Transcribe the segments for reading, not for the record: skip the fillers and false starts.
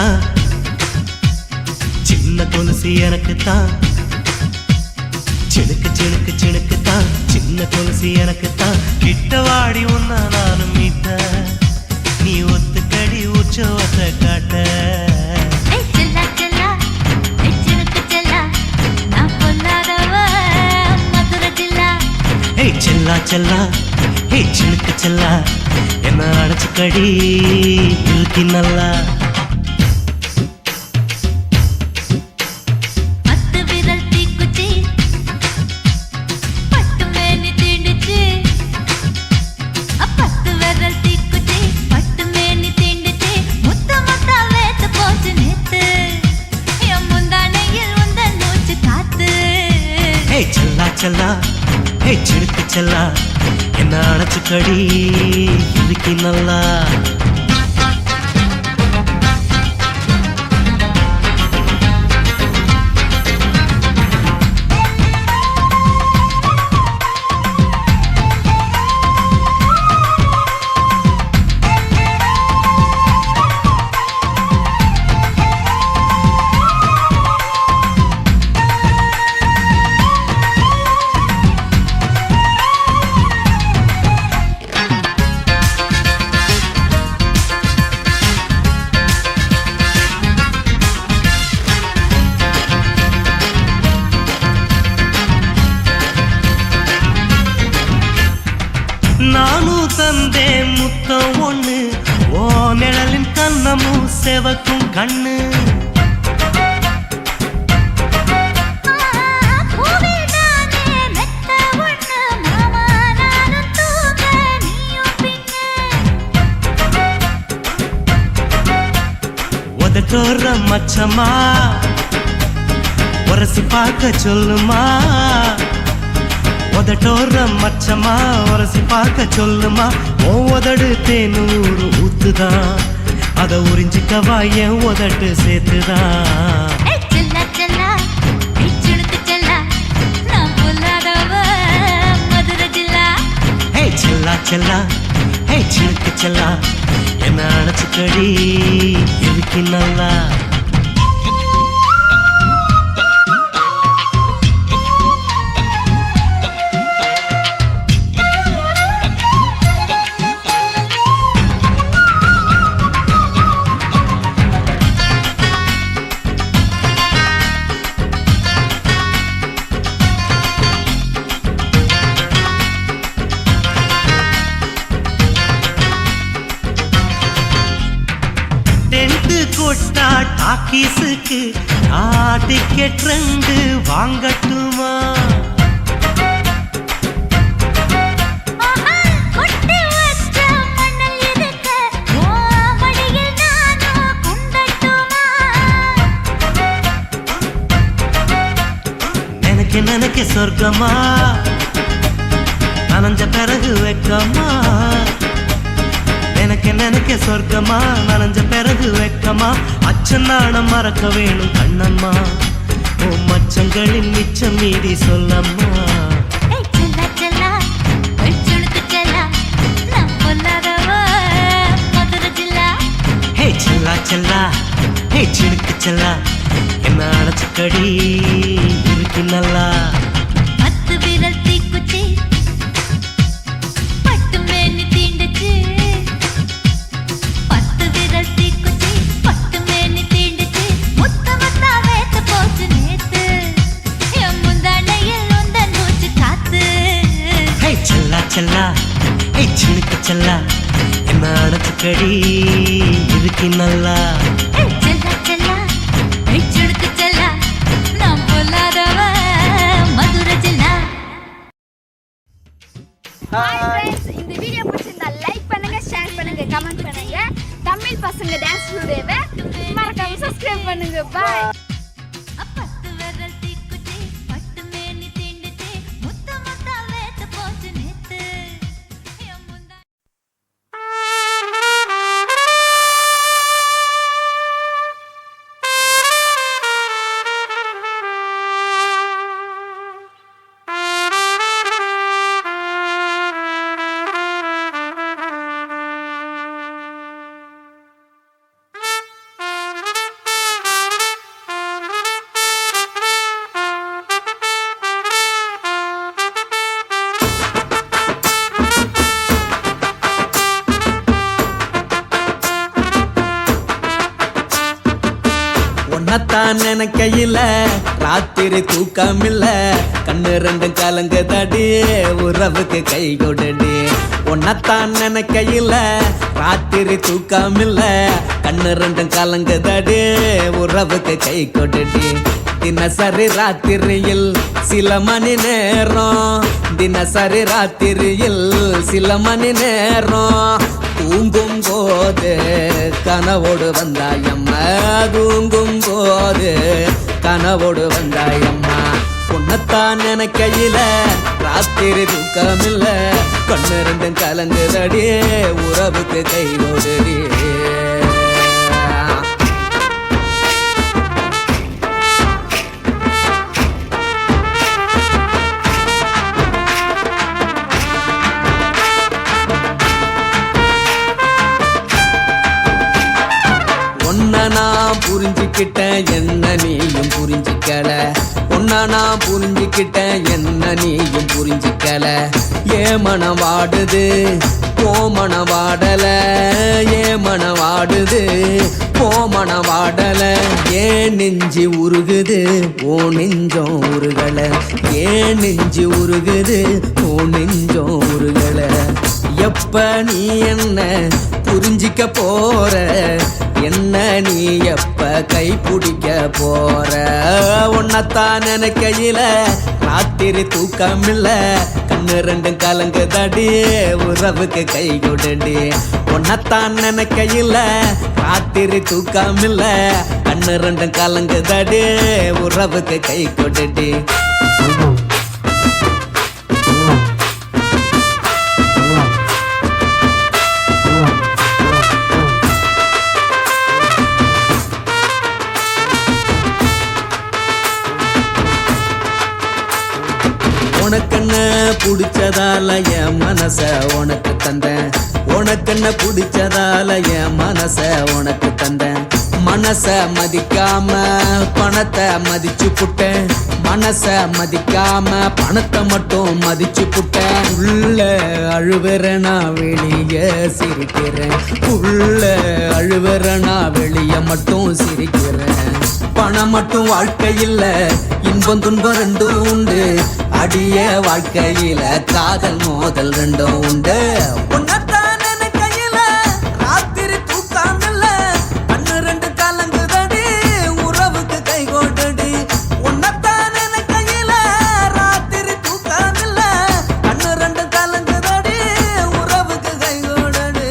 தான், சின்ன கொலுசு எனக்கு தான். சினுக்கு சினுக்கு சினுக்கு தான், சின்ன கொலுசு எனக்கு தான். கிட்டவாடி உன்னா நானும் மீட்ட, நீ ஒத்துக்கடி உற்சவத்தை காட்ட. செல்லா செல்லா ஹே சினுக்கு செல்லா, என்ன அடைச்சுக்கடி இழுக்கி நல்லா. செல்லா செல்லா ஹே சினுக்கு செல்லா, என்ன அடைச்சுக்கடி இழுக்கி நல்லா. நானும் தந்தே முத்தம் ஒண்ணு, ஓ நிழலின் கண்ணமும் செவக்கும் கண்ணு. உதட்டோர மச்சமா உரசி பார்க்க சொல்லுமா. உதட்டோர மச்சமா உரசி பார்க்க சொல்லுமா. ஓ உதடு தேனூறு ஊத்துதான், அத உறிஞ்சிக்கவா என் உதட்டு சேர்த்துதான். செல்லா செல்லா ஹே சினுக்கு செல்லா, என்ன அடைச்சுக்கடி இழுக்கி நல்லா. கொட்டா டாக்கீஸுக்கு டிக்கெட் 2 வாங்கட்டுமா. நினைக்க நினைக்க சொர்க்கமா, நனைஞ்ச பிறகு வெக்கமா. எனக்கு நினைக்க சொர்க்கமா, நனைஞ்ச பிறகு வெக்கமா. அச்சநாணம் மறக்க வேணும் கண்ணம்மா, ஓ மச்சங்களின் மிச்சம் மீதி சொல்லம்மா. ஹே செல்லா செல்லா ஹே சினுக்கு செல்லா, என்ன அடைச்சுக்கடி இழுக்கி நல்லா. செல்லா ஹே சினுக்கு செல்லா, என்ன அடைச்சுக்கடி இழுக்கி நல்லா. இந்த வீடியோ பிடிச்சிருந்தா லைக் பண்ணுங்க, ஷேர் பண்ணுங்க, கமெண்ட் பண்ணுங்க. தமிழ் பசங்க டான்ஸ் ஸ்டுடியோவை மறக்காம சப்ஸ்கிரைப் பண்ணுங்க. பாய். நினைக்கையில ராத்திரி தூக்கமில்ல கண்ணு ரெண்டும் கலங்குதடி உறவுக்கு கை கொடுடி உன்னத்தான் நினைக்கையில ராத்திரி தூக்கமில்ல கண்ணு ரெண்டும் கலங்குதடி உறவுக்கு கை கொடுடி தினசரி ராத்திரியில் சில மணி நேரம் தினசரி ராத்திரியில் சில மணி நேரம் தூங்கும் போது கனவோடு வந்தாயம்மா தூங்கும் போது கனவோடு வந்தாயம்மா உன்னத்தான் நினைக்கையில ராத்திரி தூக்கமில்ல கண்ணு ரெண்டும் கலங்குதடி உறவுக்கு கை ஓடுடி நான் புரிஞ்சுக்கிட்டேன் என்ன நீயும் புரிஞ்சுக்கல உன்ன நான் புரிஞ்சுக்கிட்டேன் என்ன நீயும் புரிஞ்சுக்கல ஏ மனம் வாடுது போ மனம் வாடல ஏ மனம் வாடுது போ மனம் வாடல ஏன் நெஞ்சு உருகுது ஓ நெஞ்சம் உருகல ஏன் நெஞ்சு உருகுது ஓ நெஞ்சம் உருகல எப்ப நீ என்ன புரிஞ்சிக்க போற என்ன நீ எப்ப கை பிடிக்க போற உன்னத்தான் நினைக்கையில ராத்திரி தூக்கமில்ல கண்ணு ரெண்டும் கலங்குதடி உறவுக்கு கை கொடுடி உன்னத்தான் நினைக்கையில ராத்திரி தூக்கமில்ல கண்ணு ரெண்டும் கலங்குதடி உறவுக்கு கை கொடுடி உனக்கென்ன பிடிச்சதால என் மனச உனக்கு தந்தேன் உனக்கென்ன பிடிச்சதால என் மனச உனக்கு தந்தேன் மனச மதிக்காம பணத்தை மதிச்சு புட்டேன் மனச மதிக்காம பணத்தை மட்டும் மதிச்சு புட்டேன் உள்ள அழுவுற நான் வெளிய சிரிக்கிறேன் உள்ள அழுவுற நான் வெளிய மட்டும் சிரிக்கிறேன் பணம் மட்டும் வாழ்க்கையில் இன்பம் துன்பம் ரெண்டும் உண்டு அடிய வாழ்க்கையில காதல் மோதல் ரெண்டும் உண்டு உன்னத்தான் நினைக்கையில ராத்திரி தூக்கமில்ல கண்ணு ரெண்டு கலங்குதடி உறவுக்கு கை கொடுடி உன்னத்தான் நினைக்கையில ராத்திரி தூக்கமில்ல கண்ணு ரெண்டு கலங்குதடி உறவுக்கு கை கொடுடி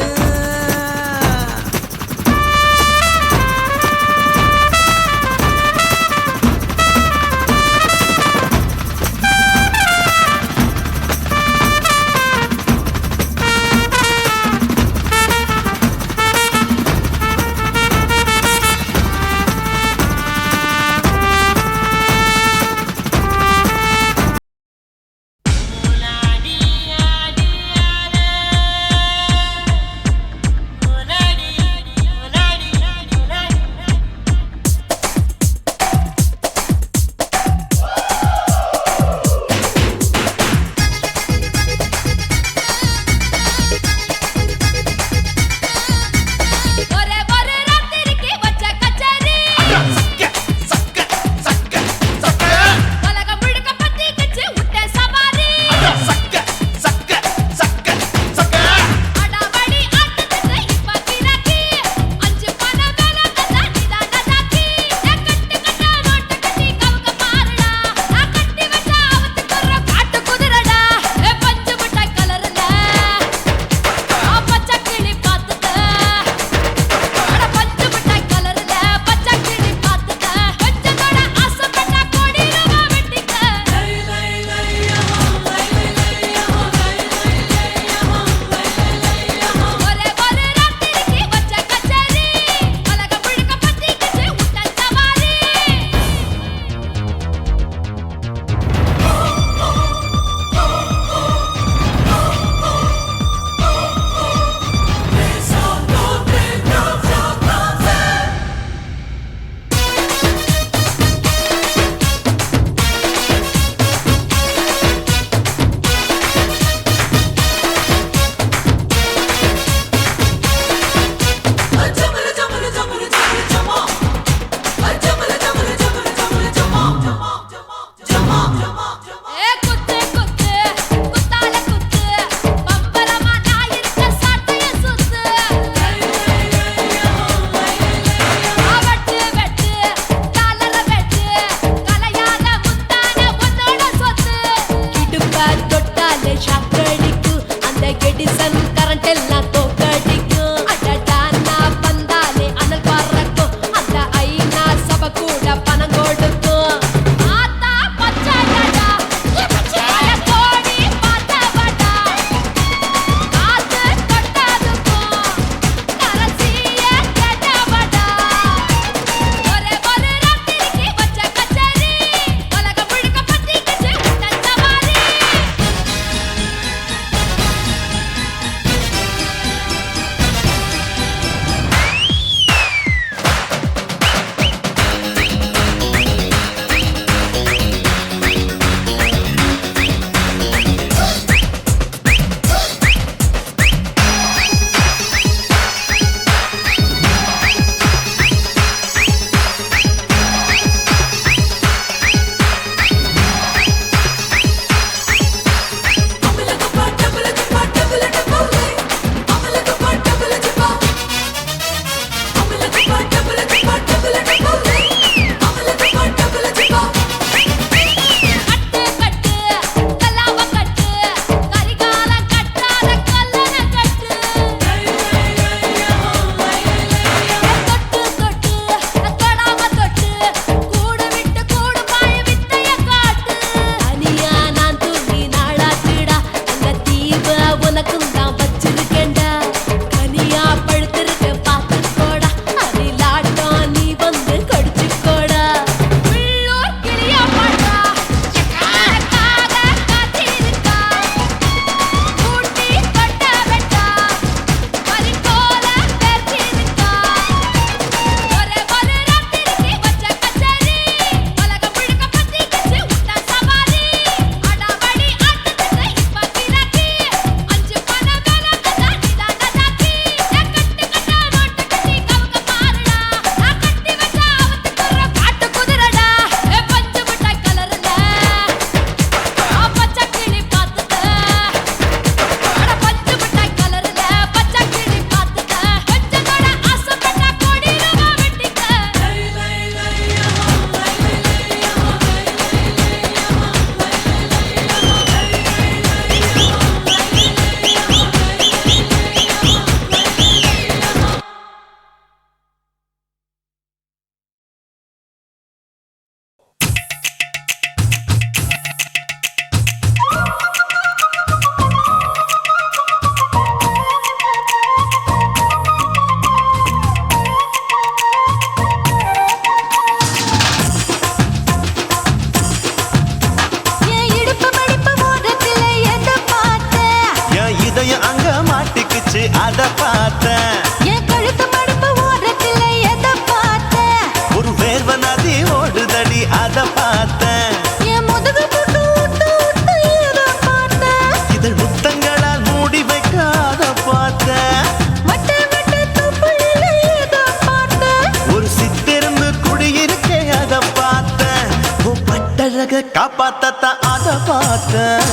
அத பார்த்தேன். என் கழுத்து மடுப்பு ஓரத்துல எதை பார்த்தேன்? ஒரு வேர்வ நதி ஓடுதடி அத பார்த்தேன். என் முதுகு புட்டு ஊத்து ஊத்து எதை பார்த்தேன்? இதழ் முத்தங்களால் மூடி வைக்க அத பார்த்தேன். வட்ட வட்ட தொப்புளில எதை பார்த்தேன்? ஒரு சித்தெரும்பு குடியிருக்க அத பார்த்தேன். உன் பட்டழக காப்பாத்தத்தான் அத பார்த்தேன்.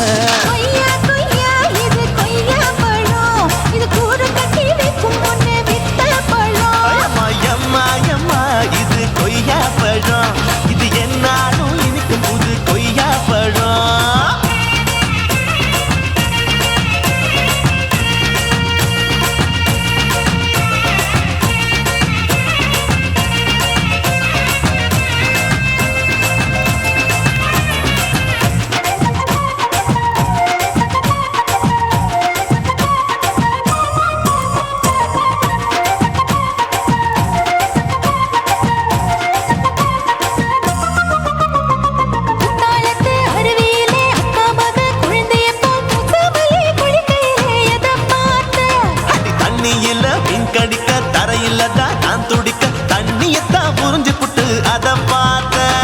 கொய்யா கொய்யா இது கொய்யா பழம், இது கூறு கட்டி வைக்கும் முன்னே வித்த பழம். அம்மா எம்மா எம்மா இது கொய்யா பழம். இது என்னாலும் இனிக்கும் புது கொய்யா பழம். குத்தாலத்து அருவியிலே அக்கா மக குழந்தைய போல் முகமலே குளிக்கையிலே எதை பார்த்தேன்? அடி தண்ணியில மீன் கடிக்க தரையில தான் நான் துடிக்க தண்ணியத்தான் புரிஞ்சு புட்டு அத பார்த்தேன்.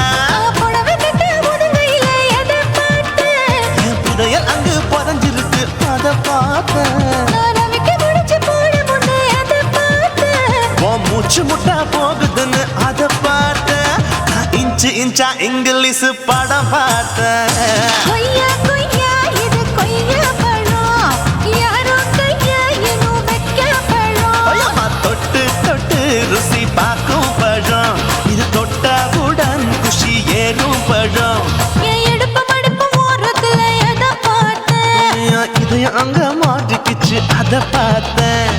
புடவை கட்ட முதுகையில எதை பார்த்தேன்? என் புதையல் அங்கு புதஞ்சிருக்கு அத பார்த்தேன். நான் அவிக்க முடிச்சு போட முன்னே எதை பார்த்தேன்? உன் மூச்சு முட்டா போகுதுன்னு அத பார்த்தேன். நான் இன்ச்சு இன்ச்சா இங்கிலீஷ் படம் பார்த்தேன். கொய்யா கொய்யா இது கொய்யா பழம், யாரோ கையா இன்னும் வைக்க பழம். ஐயம்மா தொட்டு தொட்டு ருசி பார்க்கும் பழம். இது தொட்டவுடன் குஷி ஏறும் பழம். என் இடுப்பு மடுப்பு ஓரத்துல எதை பார்த்தேன்? என் இதயம் அங்க மாட்டிக்கிச்சு அத பார்த்தேன்.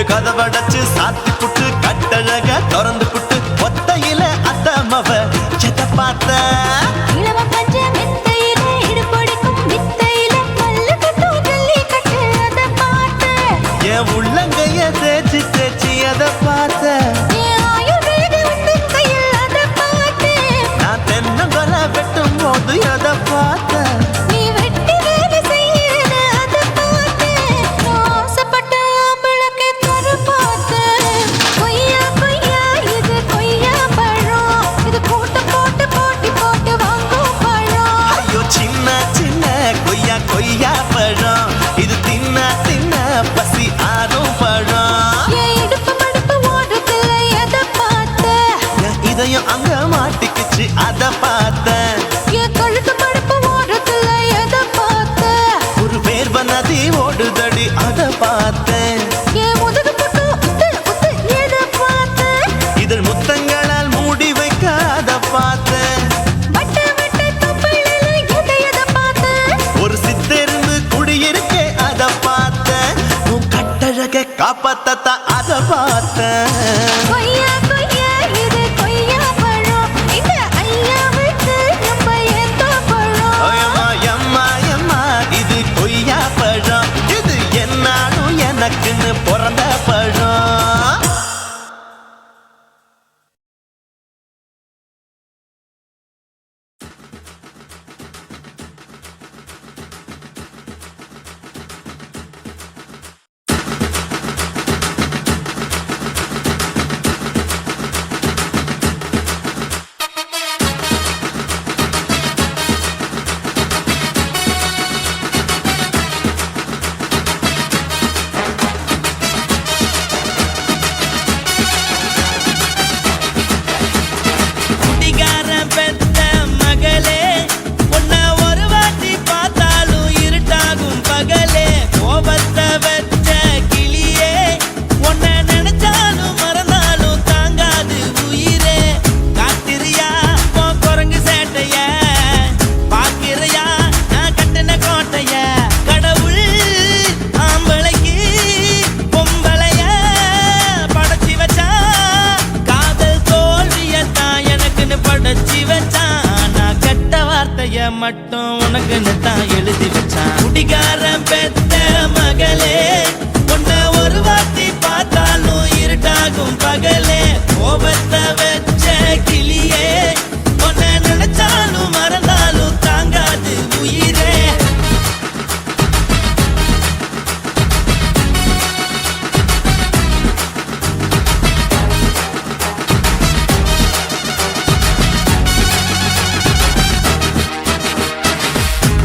கதவடைச்சு சாத்தி புட்டு கட்டழக திறந்து புட்டு ஒத்தையில அத்தமவ செத்த பார்த்த. இளவ பஞ்ச மெத்தையில இடுப்பொடிக்கும் வித்தையில மல்லு கட்டும் ஜல்லி கட்டு அதை பார்த்தேன். என் உள்ளங்கைய தேய்ச்சி தேய்ச்சி அத பார்த்த. என் ஆயுர்வேத உந்தன் கையில் அதை பார்த்தேன். நான் தென்னங்கொலை வெட்டும் போது அத பார்த்த. நீ வெட்டி வேலை செய்யறது அதை பார்த்தேன். நான் ஆசைப்பட்ட ஆம்பளுக்கு தர பார்த்தேன். கொய்யா கொய்யா இது கொய்யா பழம், இது கூட்டு போட்டு போட்டி போட்டு வாங்கும் பழம். ஐயோ சின்ன சின்ன கொய்யா கொய்யா பழம். இது தின்ன தின்ன பசி ஆறும் பழம். என் இடுப்பு மடுப்பு ஓரத்துல எதை பார்த்தேன்? என் இதயம் அங்க மாட்டிக்கிச்சு அத பார்த்தேன். என் கழுத்து மடுப்பு ஓரத்துல எதை பார்த்தேன்? ஒரு வேர்வ நதி ஓடுதடி அத பார்த்தேன். என் முதுகு புட்டு உத்து உத்து எதை பார்த்தேன்? இதழ் முத்தங்களால் மூடி வைக்க அத பார்த்தேன். வட்ட வட்ட தொப்புளில எதை பார்த்தேன்? ஒரு சித்தெரும்பு குடியிருக்க அத பார்த்தேன். உன் கட்டழக காப்பாத்தத்தான் அத பார்த்தேன். கொய்யா கொய்யா இது கொய்யா பழம், இந்த ஐயாவுக்கு ரொம்ப ஏத்த பழம். ஐயம்மா எம்மா எம்மா இது கொய்யா பழம். இது என்னாலும் எனக்குன்னு பிறந்த பழம். வார்த்தைய மட்டும் உனக்குன்னு தான் எழுதி வச்சான். குடிகாரன் பெத்த மகளே, உன்னை ஒரு வாட்டி பார்த்தாலும் இருட்டாகும் பகலே. கோபத்தை வச்ச கிளியே, உன்னை நினைச்சாலும் மறந்தாலும் தாங்காது உயிரே.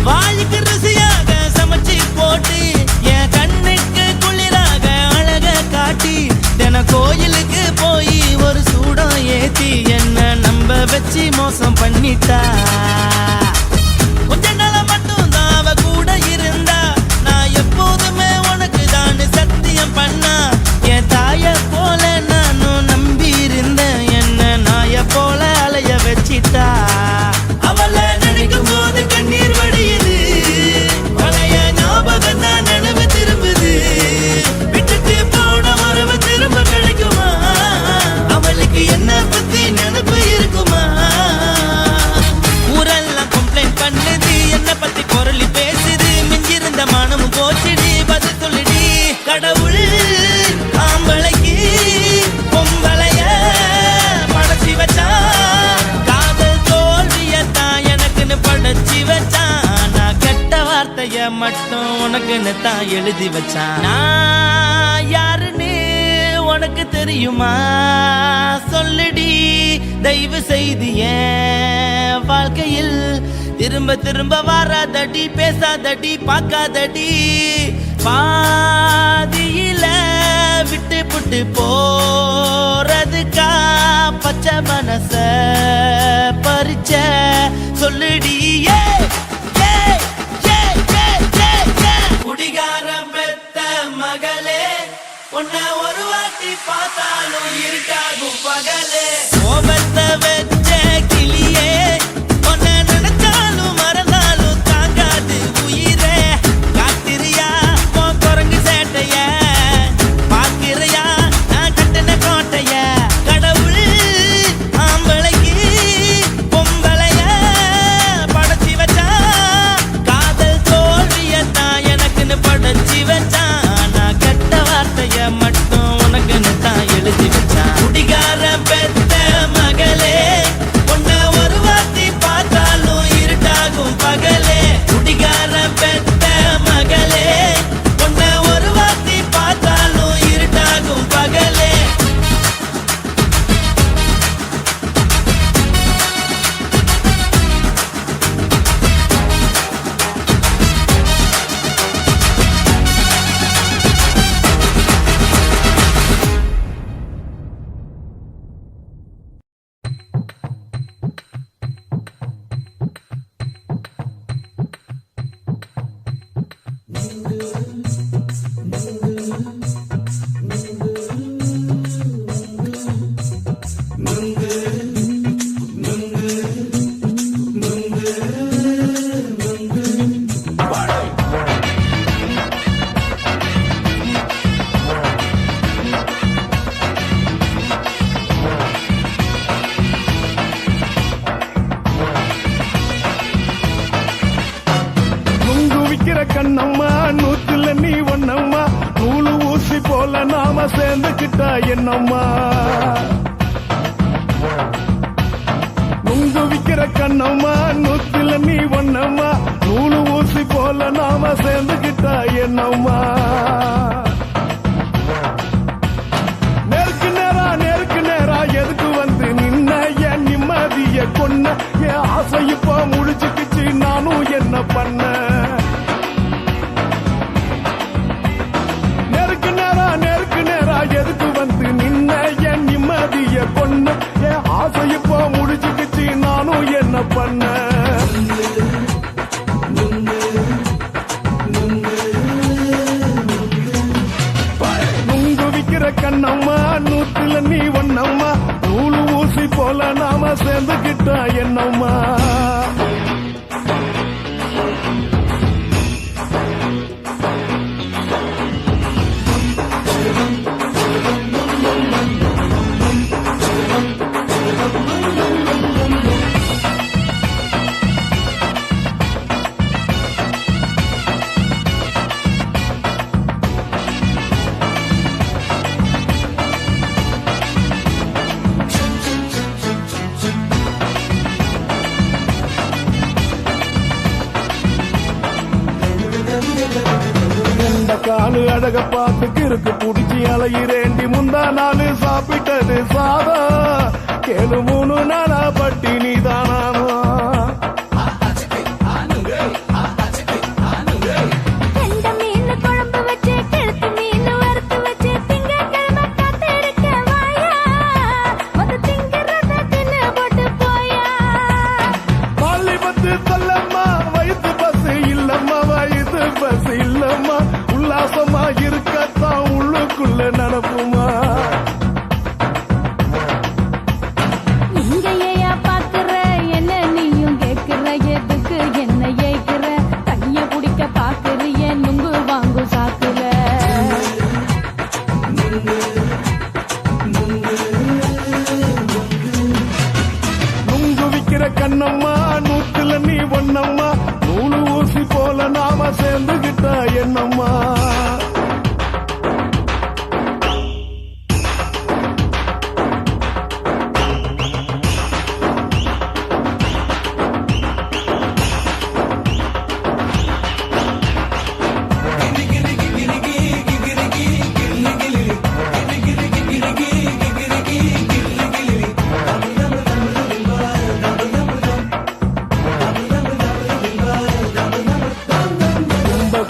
வாய்க்கு ருசியாக சமைச்சு போட்டு என் கண்ணுக்கு குளிராக அழக காட்டி தின கோயிலுக்கு போய் ஒரு சூடம் ஏத்தி என்ன நம்ப வச்சு மோசம் பண்ணிட்டா. கொஞ்ச நாள மட்டும் தான் அவ கூட இருந்தா, நான் எப்போதுமே உனக்கு தான் சத்தியம் பண்ணா. என் தாய போல நானும் நம்பி இருந்தேன், என்ன நாய போல அலைய வச்சிட்டா. அவளை நினைக்கும் போது கண்ணீர் வடியுது, பழைய ஞாபகம் தான் நினைவு திரும்புது. விட்டுட்டு போன உறவு திரும்ப கிடைக்குமா? அவளுக்கு என்ன பத்தி நினைப்பு இருக்குமா? ஊரெல்லாம் கம்ப்ளைண்ட் பண்ணுது, என்ன பத்தி குரலி பேசுது. மிஞ்சிருந்த மனமும் போச்சுடி, பதில் சொல்லுடி. கடவுள் ஆம்பளைக்கு பொம்பளைய படைச்சி வச்சான், காதல் தோல்வியத்தான் எனக்குன்னு படைச்சி வச்சான். நான் கெட்ட வார்த்தைய மட்டும் உனக்குன்னு தான் எழுதி வச்சான். நான் யாருன்னு உனக்கு தெரியுமா? சொல்லுடி தயவு செய்து என் வாழ்க்கையில் திரும்ப திரும்ப வராதடி, பேசாதடி, பார்க்காதடி. பாதியில விட்டு புட்டு போறதுக்கா பச்சை மனச பறிச்ச சொல்லுடி. குடிகாரம் பெத்த மகளே, உன்னை ஒரு வாட்டி பார்த்தாலும் இருக்காகும் பகலே. கோபத்தை வச்ச கிளியே, உன்னை நினைச்சாலும் மறந்தாலும் தாங்காது உயிரே. காத்திரியா உன் குரங்கு சேட்டைய, பார்க்கிறியா நான் கட்டின கோட்டைய. கடவுள் ஆம்பளைக்கு பொம்பளைய படைச்சி வச்சா, காதல் தோல்வியத்தான் எனக்குன்னு படைச்சி வச்சான். நான் கெட்ட வார்த்தைய மட்டும் உனக்குன்னு தான் எழுதி வச்சான். குடிகாரன் பெத்த மகளே, உன்னை ஒரு வாட்டி பார்த்தாலும் இருட்டாகும் பகலே. குடிகாரன் பெத்த மகளே, உன்னை ஒரு வாட்டி பார்த்தாலும் இருட்டாகும் பகலே. நுங்கு விக்கிற கண்ணம்மா, நூத்துல நீ ஒன்னம்மா. நூலு ஊசி போல நாம சேர்ந்துக்கிட்டா என்னம்மா? நுங்கு விக்கிற கண்ணம்மா, நூத்துல நீ ஒன்னம்மா. நூலு ஊசி போல நாம சேர்ந்துக்கிட்டா என்னம்மா? நேருக்கு நேரா எதுக்கு வந்து நின்ன? என் நிம்மதிய கொன்ன, என் ஆசை இப்ப முடிச்சுக்கிச்சு, நானும் என்ன பண்ண? நேருக்கு நேரா எதுக்கு வந்து நின்ன? என் நிம்மதிய கொன்ன, என் ஆசை இப்ப முடிச்சுக்கிச்சு, நானும் என்ன பண்ண? நுங்கு விக்கிற கண்ணம்மா, நூத்துல நீ ஒன்னம்மா. நூலு ஊசி போல நாம சேர்ந்துக்கிட்டா என்னம்மா? அழக பார்த்துக்கு இருக்கு புடிச்சி அலையிறேண்டி முந்தா நாள் சாப்பிட்டது சாதா கேளு 3 நாளா பட்டினி தானாமா கெண்ட மீன் குழம்பு வச்சு கெளுத்து மீன் வறுத்து வச்சு திங்கட்கிழமை காத்திருக்க வாயா வந்து திங்கிறத தின்னு போட்டு போயா பள்ளி பத்து தள்ளம்மா வயிற்று பஸ் இல்லம்மா வயிற்று பஸ் இல்லம்மா உல்லாசமா இருக்கத்தான் உள்ளுக்குள்ள நடப்புமா இங்க ஏயா பாக்குற என்ன நீயும் கேக்குற எதுக்கு என்ன ஏக்குற கைய குடிக்க பாக்குறிய நுங்கு வாங்கு சாக்குல நுங்கு விக்கிற கண்ணம்மா நூத்துல நீ ஒண்ணம்மா நூலு ஊசி போல நாம சேர்ந்துகிட்ட என்னம்மா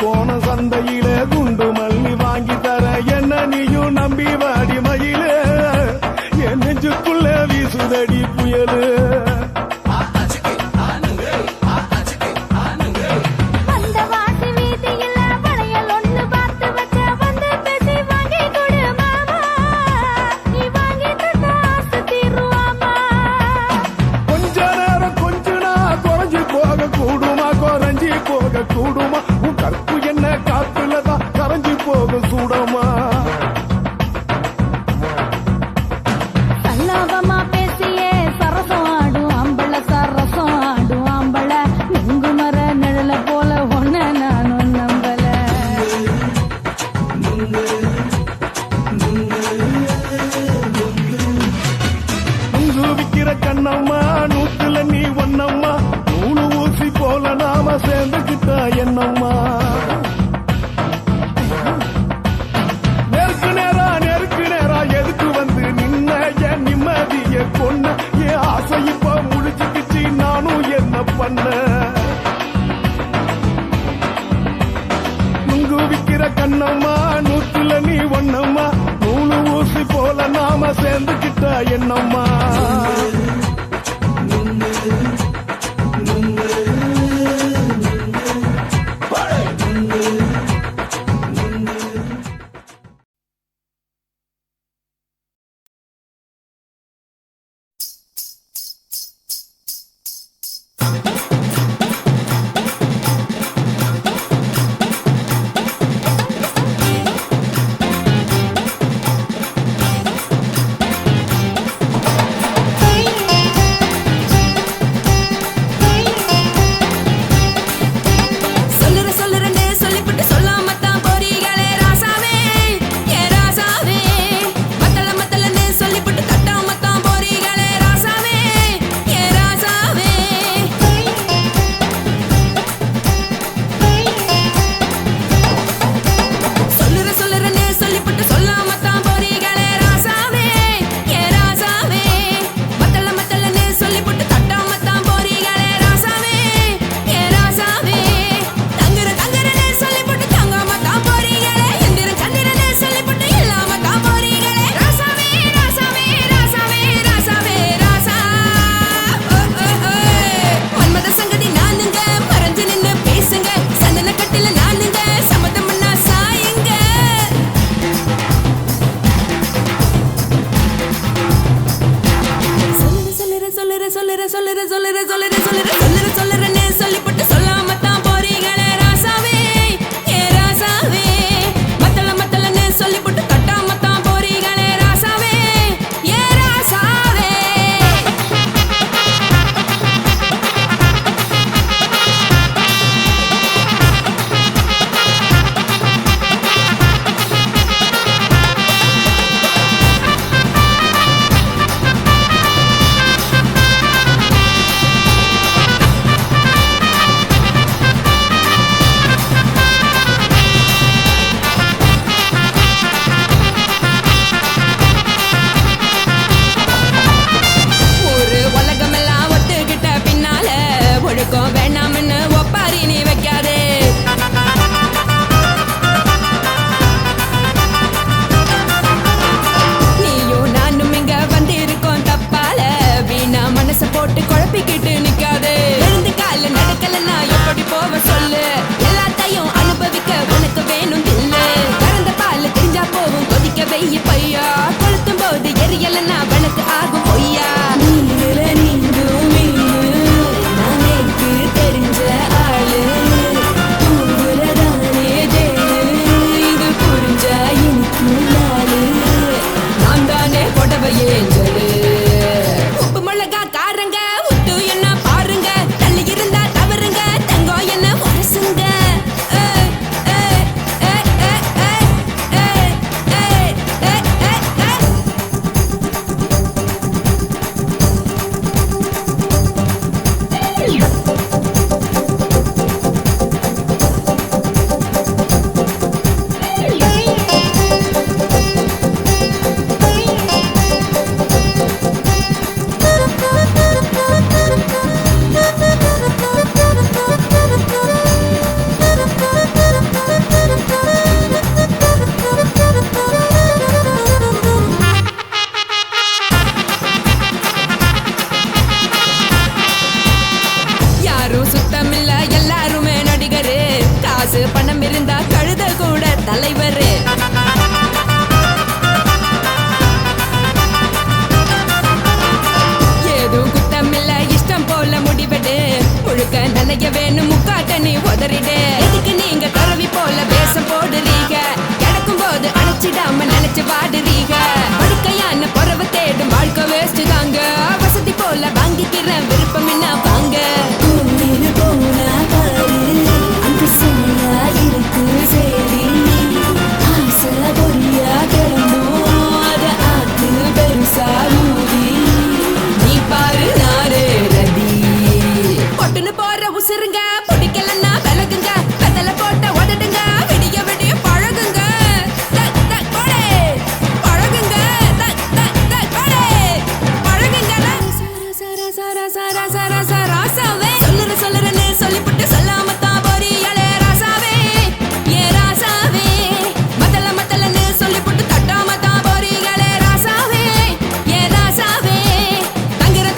கோண சந்தையில குண்டு மல்லி வாங்கி தர என்ன நீயும் நம்பி வாடி மயில என் நெஞ்சுக்குள்ள வீசுதடி புயலு வந்த வாசி வீதியில வளையல் ஒண்ணு பார்த்து வச்ச வந்து பேசி வாங்கி கொடு மாமா நீ வாங்கி தந்த ஆசை தீருவாமா கொஞ்ச நேரம் கொஞ்சனா குறைஞ்சி போக கூடுமா குறைஞ்சி போக கூடுமா உன் கற்பு என்ன காத்துலதான் கரைஞ்சி போக சூடமா சல்லாபமா பேசியே சரசம் ஆடும் ஆம்பள சரசம் ஆடும் ஆம்பள நுங்கு மர நிழல போல ஒன்ன நானும் நம்பல நுங்கு விக்கிற கண்ணம்மா நூத்துல நீ ஒண்ணம்மா நூலு ஊசி போல நாம சேர்ந்துகிட்ட என்னம்மா நெருக்கு நேரா எதுக்கு வந்து நின்ன என் நிம்மதிய கொன்ன என் ஆசை இப்ப முடிச்சுக்கிச்சு நானும் என்ன பண்ண நுங்கு விக்கிற கண்ணம்மா நூத்துல நீ ஒண்ணம்மா நூலு ஊசி போல நாம சேர்ந்துகிட்ட என்னம்மா தூக்கம் வேணாம்னு ஒப்பாரி நீ வைக்காதே. நீயும் நானும் இங்க வந்திருக்கோம் தப்பால, வீணா மனச போட்டு குழப்பிக்கிட்டு நிக்காதே. எழுந்து கால நடக்கலன்னா எப்படி போவ சொல்லு, எல்லாத்தையும் அனுபவிக்க உனக்கு வேணும் தில்லு. கறந்த பால் தெரிஞ்சா போகும் கொதிக்க வெய்ய பையா, கொளுத்தும் போது எரியலன்னா வழக்கு ஆகும் பொய்யா. நீங்கள நீங்கும் மீனு, நான் நேக்கு தெரிஞ்ச ஆளு, தூங்குறதானே ஜெயிலு, இது புரிஞ்சா எனக்கு நாளு. நான் தானே கொடவையே சொல்லு, உப்பு மிளகா காரங்க உத்து என்ன பாருங்க, தள்ளி இருந்தா தவறுங்க தங்கம் என்ன உரசுங்க. யாரும் சுத்தமில்ல எல்லாருமே நடிகரு, காசு பணம் இருந்தா கழுத கூட தலைவரு. ஏதும் குத்தமில்ல இஷ்டம் போல முடிவெடு, முழுக்க நனைய வேணும் முக்காட்ட நீ உதறிடு. எதுக்கு நீங்க கரவி போல வேஷம் போடுறீங்க, கிடக்கும் போது அணைச்சிடாம நினைச்சு வாடுறீங்க. படுக்கையான பொறவை தேடும் வாழ்க்கை வேஸ்ட் தாங்க, வசதி போல வாங்கிக்கிற விருப்பம் என்ன வாங்க. போனா பாரு அந்த சுமையா இருக்கு சரி, ஆசை பொரியா கிளம்பும் அத ஆத்து பெருசா ஊதி. நீ பாரு நாரே ரதி, பொட்டுன்னு போற உசுருங்க, பிடிக்கலன்னா விலகுங்க, வெத்தல போட்ட உதடுங்க, விடிய விடிய பழகுங்க. தக் தக் போடே பழகுங்க, தக் தக் தக் போடே பழகுங்க. சர சர சர சர சர ராசாவே சொல்லுறேன்னு சொல்லிப்புட்டு சொல்லாம தான் போறியாளே ராசாவே, ஏ ராசாவே. மத்தலன்னு சொல்லிப்புட்டு தட்டாம தான் போறியாளே ராசாவே, ஏ ராசாவே.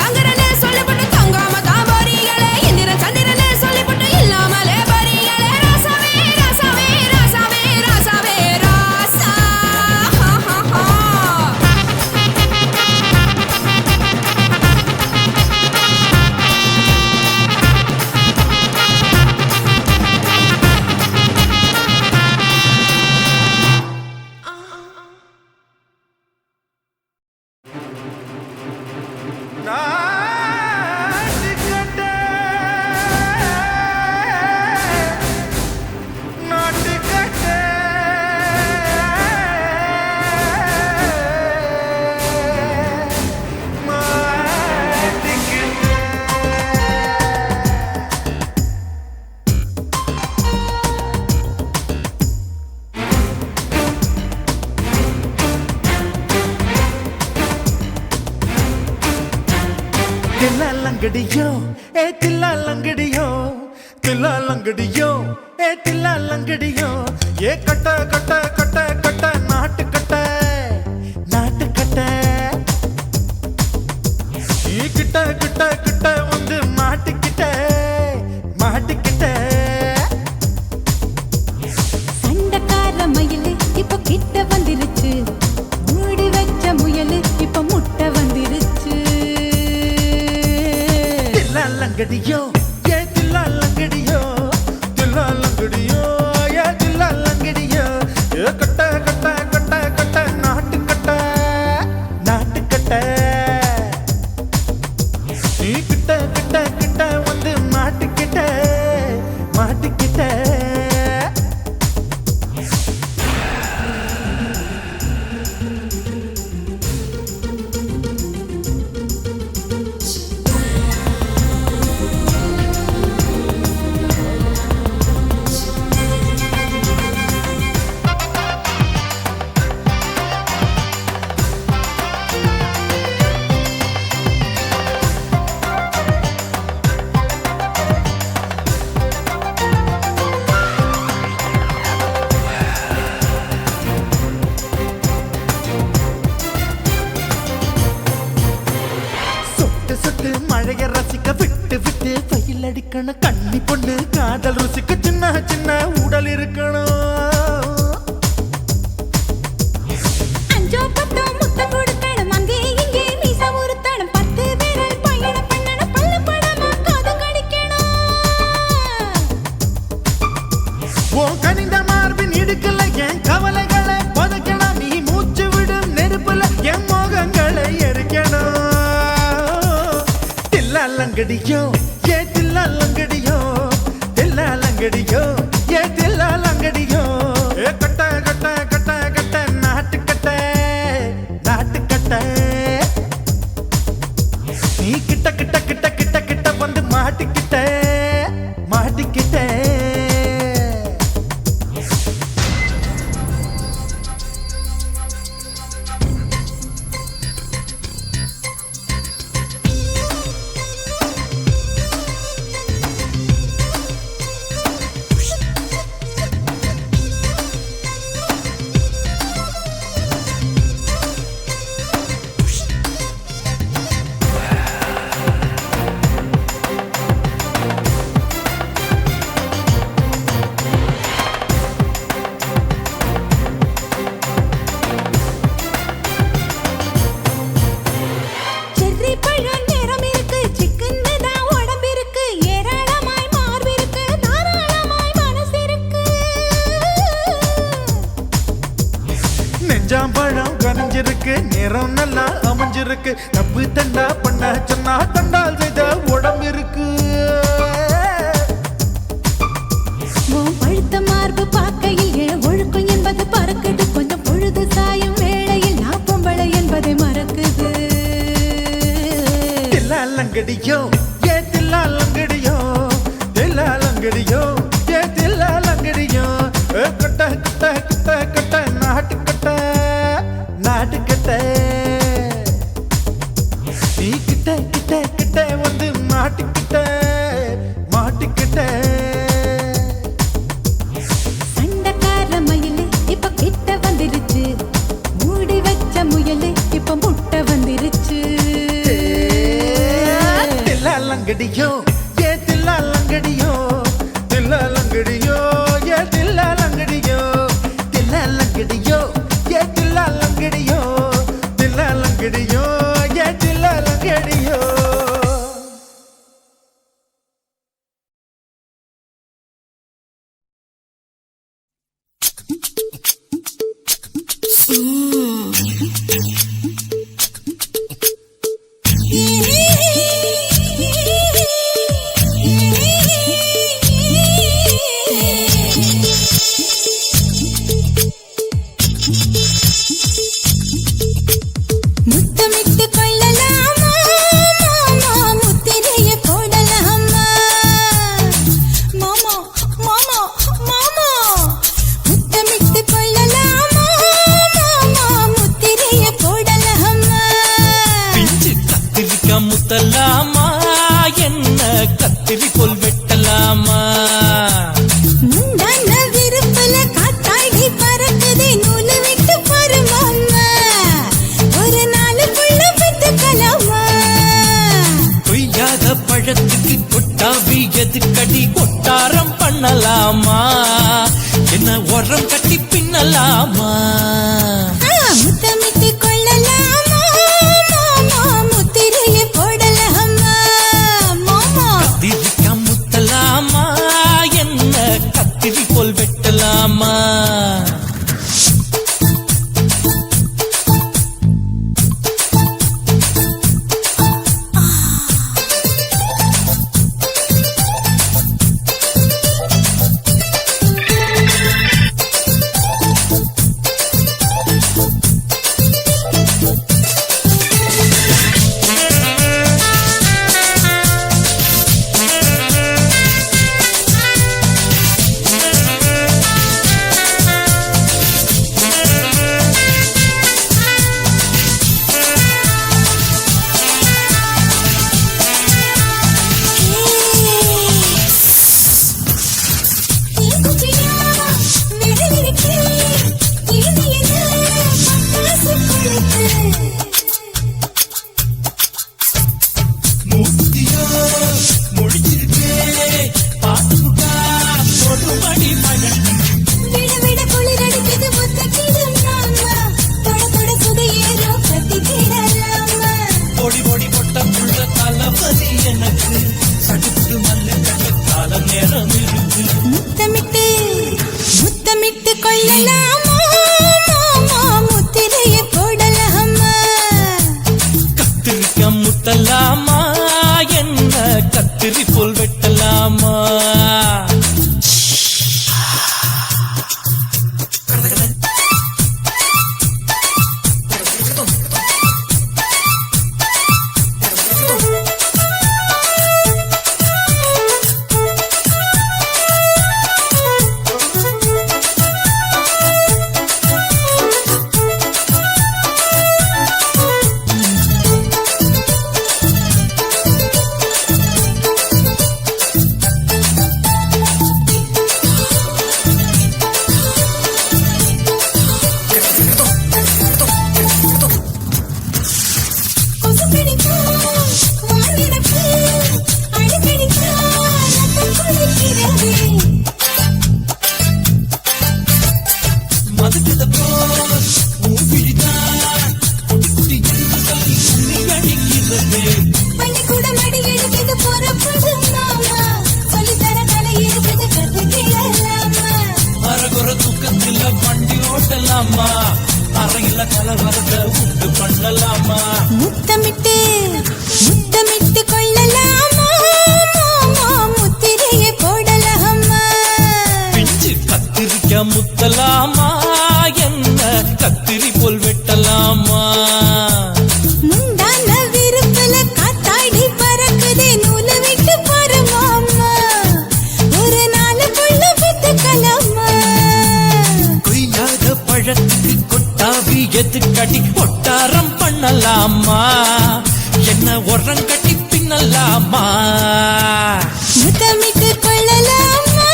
தங்குறன்னு சொல்லிப்புட்டு தங்காம தான் போறியாளே, இந்திரன் சந்திரன்னு சொல்லிப்புட்டு இல்லாமலே போறியாளே ராசாவே, ராசாவே, ராசாவே, ராசாவே, ராசா. தில்லாலங்கடியோ ஏ தில்லாலங்கடியோ, தில்லாலங்கடியோ ஏ தில்லாலங்கடியோ, ஏ கட்ட கட்ட கட்ட கட்ட நாட்டு கட்ட நாட்டு கட்ட. நீ கிட்ட கிட்ட கிட்ட வந்து மாட்டிக்கிட்ட மாட்டிக்கிட்ட. சண்டக்கார மயிலு இப்ப கிட்ட வந்துருச்சு, மூடி வச்ச முயலு இப்ப முட்டை வந்துருச்சு. தில்லாலங்கடியோ ஏ தில்லாலங்கடியோ, தில்லாலங்கடியோ ஏ தில்லாலங்கடியோ, ஏ கட்ட கட்ட கட்ட கட்ட நாட்டு கட்ட நாட்டு கட்ட. நீ கிட்ட கிட்ட கிட்ட வந்து மாட்டிக்கிட்ட மாட்டிக்கிட்ட. வெயில் அடிக்கணும் கண்ணி பொண்ணு காதல் ருசிக்கு சின்ன சின்ன உடல் இருக்கணும் அஞ்சோ பத்தோ முத்த கொடுக்கணும் அங்கே இங்கே மீச உருத்தணும் 10 விரல் பயணம் பண்ணணும் பல்ல படமா காது கடிக்கணும் ஓ கனிந்த மார்பின் இடுக்கல என் கவலைகளை புதைக்கணும் நீ மூச்சு விடும் நெருப்புல என் மோகங்களை எரிக்கணும் தில்லாலங்கடியோ ஏ தில்லாலங்கடியோ தில்லாலங்கடியோ ஏ தில்லாலங்கடியோ ஏ கட்ட கட்ட கட்ட கட்ட நாட்டு கட்ட நாட்டு கட்ட நீ கிட்ட கிட்ட கிட்ட கிட்ட கிட்ட வந்து மாட்டிக்கிட்ட மாட்டிக்கிட்ட செர்ரி பழம் நிறம் இருக்கு சிக்கன்னு தான் உடம்பு இருக்கு ஏராளமாய் மார்பு இருக்கு தாராளமாய் மனசு இருக்கு நெஞ்சாம்பழம் கனிஞ்சிருக்கு நிறம் நல்லா அமைஞ்சிருக்கு தப்பு தண்டா பண்ண சொன்னா தண்டால் செய்த உடம்பு இருக்கு உன் பழுத்த மார்பு பார்க்கையில் என் ஒழுக்கம் என்பது பறக்குது கொஞ்சம் பொழுது சாயும் வேளையில் நான் பொம்பளை என்பதை மறக்குது தில்லாலங்கடியோ ஏ தில்லாலங்கடியோ தில்லாலங்கடியோ ஏ தில்லாலங்கடியோ கட்ட கட்ட கட்ட கட்ட நாட்டு கட்ட நாட்டு கட்ட நீ கிட்ட கிட்ட கிட்ட வந்து மாட்டிக்கிட்ட மாட்டிக்கிட்ட சண்டைக்கார மயிலு இப்ப கிட்ட வந்துருச்சு மூடி வச்ச முயலு இப்ப முட்டை வந்துருச்சு தில்லாலங்கடியோ ஏ தில்லாலங்கடியோ தில்லாலங்கடியோ ஏ தில்லாலங்கடியோ தில்லாலங்கடியோ ஏ தில்லாலங்கடியோ தில்லாலங்கடியோ ஏ தில்லாலங்கடியோ முத்தமிட்டு கொள்ளலாமா மாமா முத்திரைய போடலாமா மாமா மாமா மாமா முத்தமிட்டு கொள்ளலாமா மாமா முத்திரைய போடலாமா பிஞ்சு கத்திரிக்காய் முத்தலாமா என்ன கத்திரி போல் வெட்டலாமா முந்தான விருப்பல காத்தாடி பறக்குதே நூலு விட்டு பாரு மாமா ஒரு நாளுக்குள்ள பெத்துக்கலாமா கொய்யாத பழத்துக்கு கொட்டாவி எதுக்கடி கொட்டாரம் பண்ணலாமா என்ன உரம் கட்டி பின்னலாமா முத்தமிட்டு கொள்ளலாமா மாமா முத்திரைய போடலாமா மாமா கத்திரிக்காய் முத்தலாமா என்ன கத்திரி போல் வெட்டலாமா சொல்லம்மா. கொசு பிடிக்கும் வாழ்விடப்பு அடிக்கடிக்கா ரத்தம் குளிக்கிறது பள்ளிக்கூடம் அடி எடுக்குது புறப்படும் மாமா சொல்லித்தர கலை இருக்குது கத்துக்கலாமா அரகுற தூக்கத்தில் வண்டி ஓட்டலாமா, அறையில கலவரத்தை உண்டு பண்ணலாமா. முத்தமிட்டு முத்தமிட்டு கொள்ளலாமா மாமா முத்திரையை போடலாமா பிஞ்சு கத்திரிக்க முத்தலாமா, என்ன கத்திரி போல் வெட்டலாமா. முந்தான விருப்பல காத்தாடி பறக்குதே நூலை விட்டு பாரு மாமா ஒரு நாளுக்குள்ள வித்துக்கலாமா கொய்யாத பழத்துக்கு கொட்டாவி எதுக்கடி ஒட்டாரம் பண்ணலாமா, என்ன உரம் கட்டி பின்னலாமா. முத்தமிட்டு கொள்ளலாமா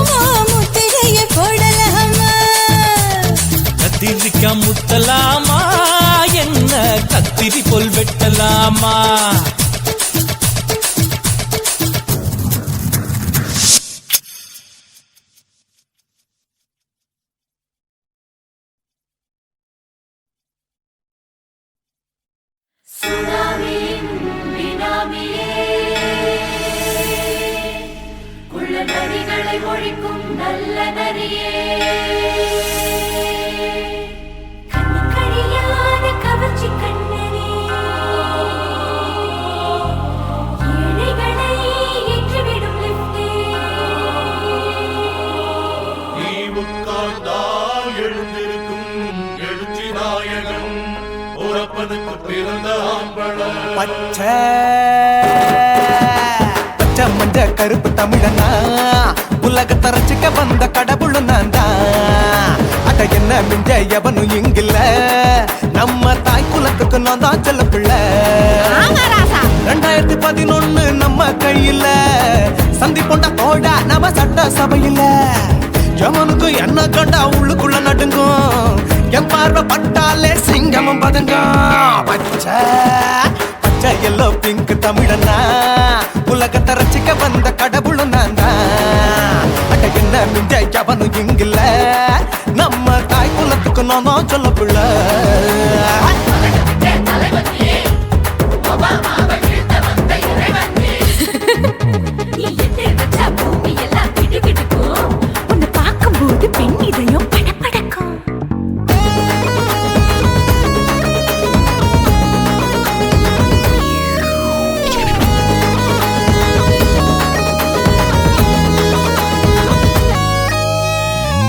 மாமா முத்திரையை போடலாமா கத்திரிக்க முத்தலாமா, என்ன கத்திரி போல் வெட்டலாமா. குள்ள நரிகளை ஒழிக்கும் நல்ல நரியே கண்ணிக்கழியாத கவர்ச்சி கண்ணனே ஏழைகளை ஏற்றிவிடும் லிப்டே நீ உட்கார்ந்தால் எழுந்திருக்கும் எழுச்சி நாயகன் உறப்பதுக்கு பிறந்த ஆம்பள பச்சை பச்சை மஞ்ச கருப்பு தமிழனா உலக தரச்சிக்க வந்த கடவுள் நான் தான். அட என்ன மிஞ்ச எவனும் இங்கில்ல, நம்ம தாய் குலத்துக்கு நான் தான் செல்ல பிள்ளை. 2011 நம்ம கையில சந்திப்பொண்ட தோடா நம்ம சட்ட சபையில எவனுக்கு என்ன கண்டா உள்ளுக்குள்ள நடுங்கும், என் பார்வை பட்டாலே சிங்கமும் பதுங்கும். பச்சை பச்சை எல்லோ பிங்க் தமிழனா உலகத்தை ரசிக்க வந்த கடவுள் நான் தான். அட என்ன மிஞ்ச எவனும் இங்கில்ல, நம்ம தாய் குலத்துக்கு நான் சொல்ல பிள்ளை. நீ எட்டு வச்சா பூமி எல்லாம் கிடுகிடுக்கும், உன்னை பார்க்கும்போது பெண் இதயம் படபடக்கும்.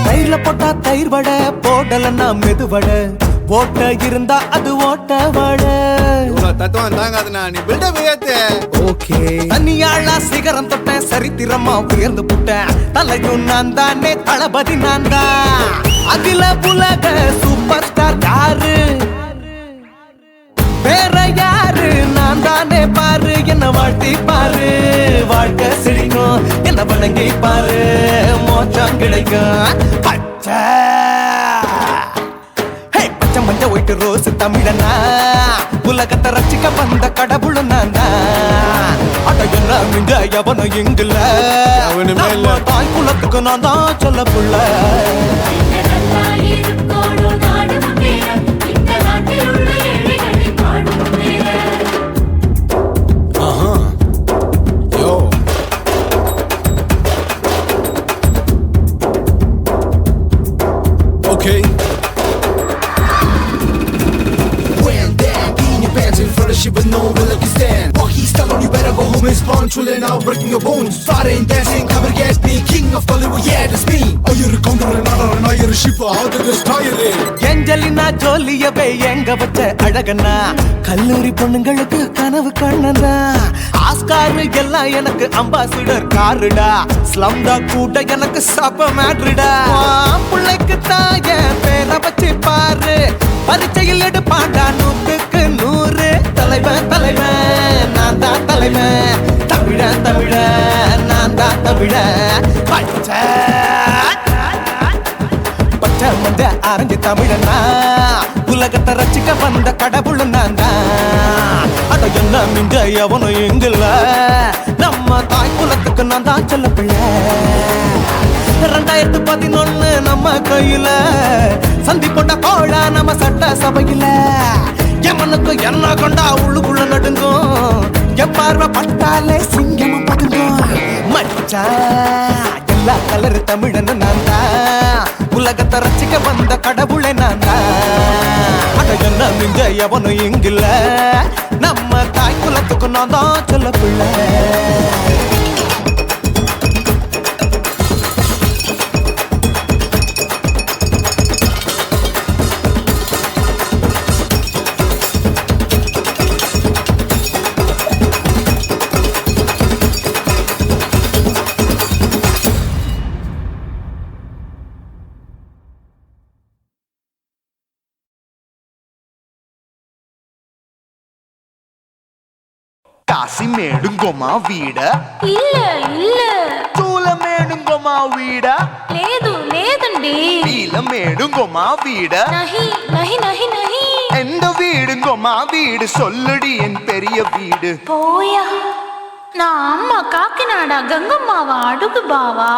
தயிர்ல போட்டா தயிர் வடை, போடலன்னா மெது வடை, ஓட்ட இருந்தா அது ஓட்ட வடை. தத்துவம் தாங்காதுண்ணா நீ பில்டப் ஏத்து. ஓகே தனியாளா சிகரம் தொட்டேன், சரித்திரமா உயர்ந்து புட்டேன், தலையும் நான் தானே தளபதி நான் தான். அகில உலக சூப்பர் ஸ்டார் யாரு, வேற யாரு, நான் தானே பாரு. என்ன வாழ்த்தி பாரு, வாழ்க்கை சிரிக்கும், என்ன வணங்கி பாரு, மோச்சம் கிடைக்கும். பச்சை பச்சை மஞ்ச ஒயிட்டு ரோஸ் தமிழனா உலகத்தை ரசிக்க வந்த கடவுள் நான் தான். அட என்ன மிஞ்ச எவனும் இங்கில்ல, நம்ம தாய் குலத்துக்கு நான் தான் சொல்ல புள்ள. நல்லா இருக்கோடும் நாடு முன்னேற, இந்த நாட்டில் உள்ள ஏழைகளை பாடும் முன்னேற. யோ okay But no one like you stand. Walk, he's telling you better go home and spawn, chillin' out, breaking your bones. Starting dancing, cover get me, king of Bollywood, yeah, that's me. Iyer Gounder Nadar Nair ship ஆகுது style. Angelina ஜோலியவே எங்க வச்ச அழகனா கல்லூரி பொண்ணுங்களுக்கு கனவு கண்ணனா Oscar எல்லாம் எனக்கு ambassador காருடா ஸ்லம்டா கூட எனக்கு சப்ப மேட்ருடா பிள்ளைக்கு தாய பேரை வச்சு பாரு பரீட்சையில் எடுப்பாண்டா 100க்கு 100 தலைவன் தலைவன் நான் தான் தலைவன் தமிழன் தமிழன் நான் தான் தமிழன் பச்சை பச்சை மஞ்ச ஆரஞ்சு தமிழனா உலகத்தை ரசிக்க வந்த கடவுள் நான் தான் அட என்ன மிஞ்ச எவனும் எங்கல்ல நம்ம தாய் குலத்துக்கு நான் தான் சொல்ல பிள்ளை 2011 நம்ம கையில சந்தி போட்ட கோழா நம்ம சட்ட சபையில எமனுக்கு என்ன கொண்டா உள்ளுக்குள்ள நடுங்கும் எப்பார்வை பட்டாலே சிங்கமும் பதுங்கும் மச்சா எல்லா கலர் தமிழன் நான் தான் உலகத்தை ரசிக்க வந்த கடவுளை நான் தான் அட என்ன மிஞ்ச எவனும் இங்கில்ல நம்ம தாய் குலத்துக்கு நான் தான் சொல்ல பிள்ளை కాశీమేడుంగోమా వీడ இல்ல இல்ல చూలమేడుంగోమా వీడ లేదు లేదండి నీలమేడుంగోమా వీడ நஹி நஹி நஹி நஹி எந்த வீடுங்கோமா வீடு சொல்லுடி என் பெரிய வீடு போயா நான் அம்மா காக்கிநாடா கங்கம்மாவா அடுகு பாவா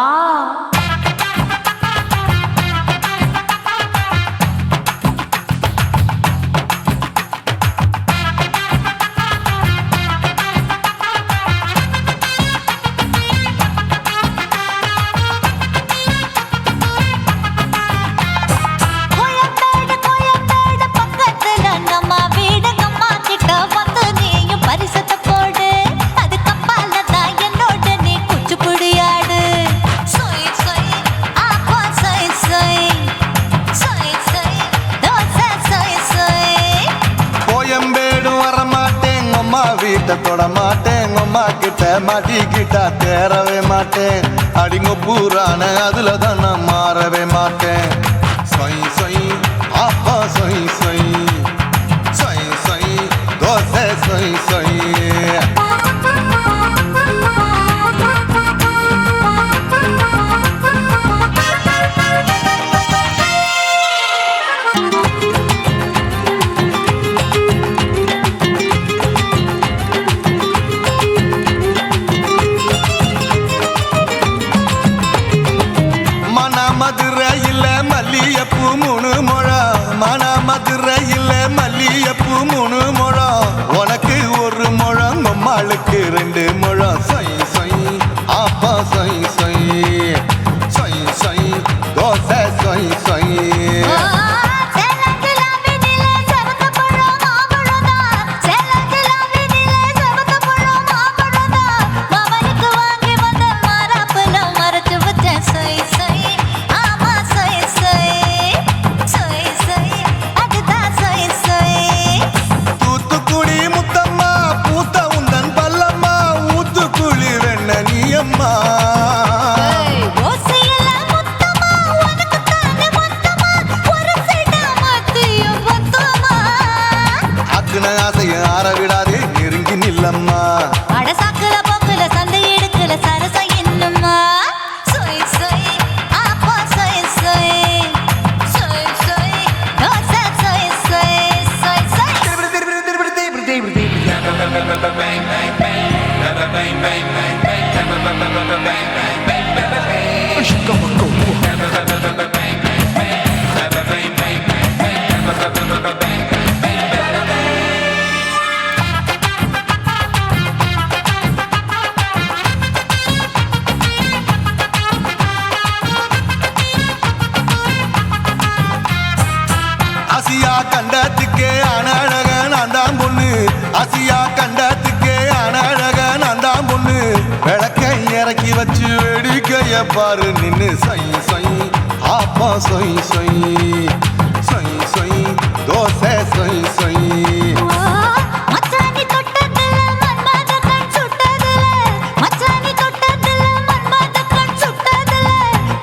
தொட மாட்டேன் அம்மா கிட்ட மாட்டிக்கிட்டா தேரவே மாட்டேன் அடிங்க பூரான அதுல தான் நான் மாறவே மாட்டேன் சொய் சொய் அப்பா சொய் சொய் சொய் சொய் தோசை சொய் சொய் மதுரையில் மல்லியப்பூ 3 முழம் உனக்கு 1 முழம் அம்மாளுக்கு 2 முழம் சொய் சொய் அப்பா சொய் சொய் சொய் சொய் தோசை சொய் சொய் ஆசியா கண்டத்துக்கே அனழக நான் தான் பொண்ணு விளக்க இறக்கி வச்சு வேடிக்கைய பாரு நின்னு சொய் சொய் ஆப்பா சொய் சொய் சொய் சொய் தோசை சொய் சொய் மச்சானி தொட்டதுல மன்மத கண் சுட்டதுல மச்சானி தொட்டதுல மன்மத கண் சுட்டதுல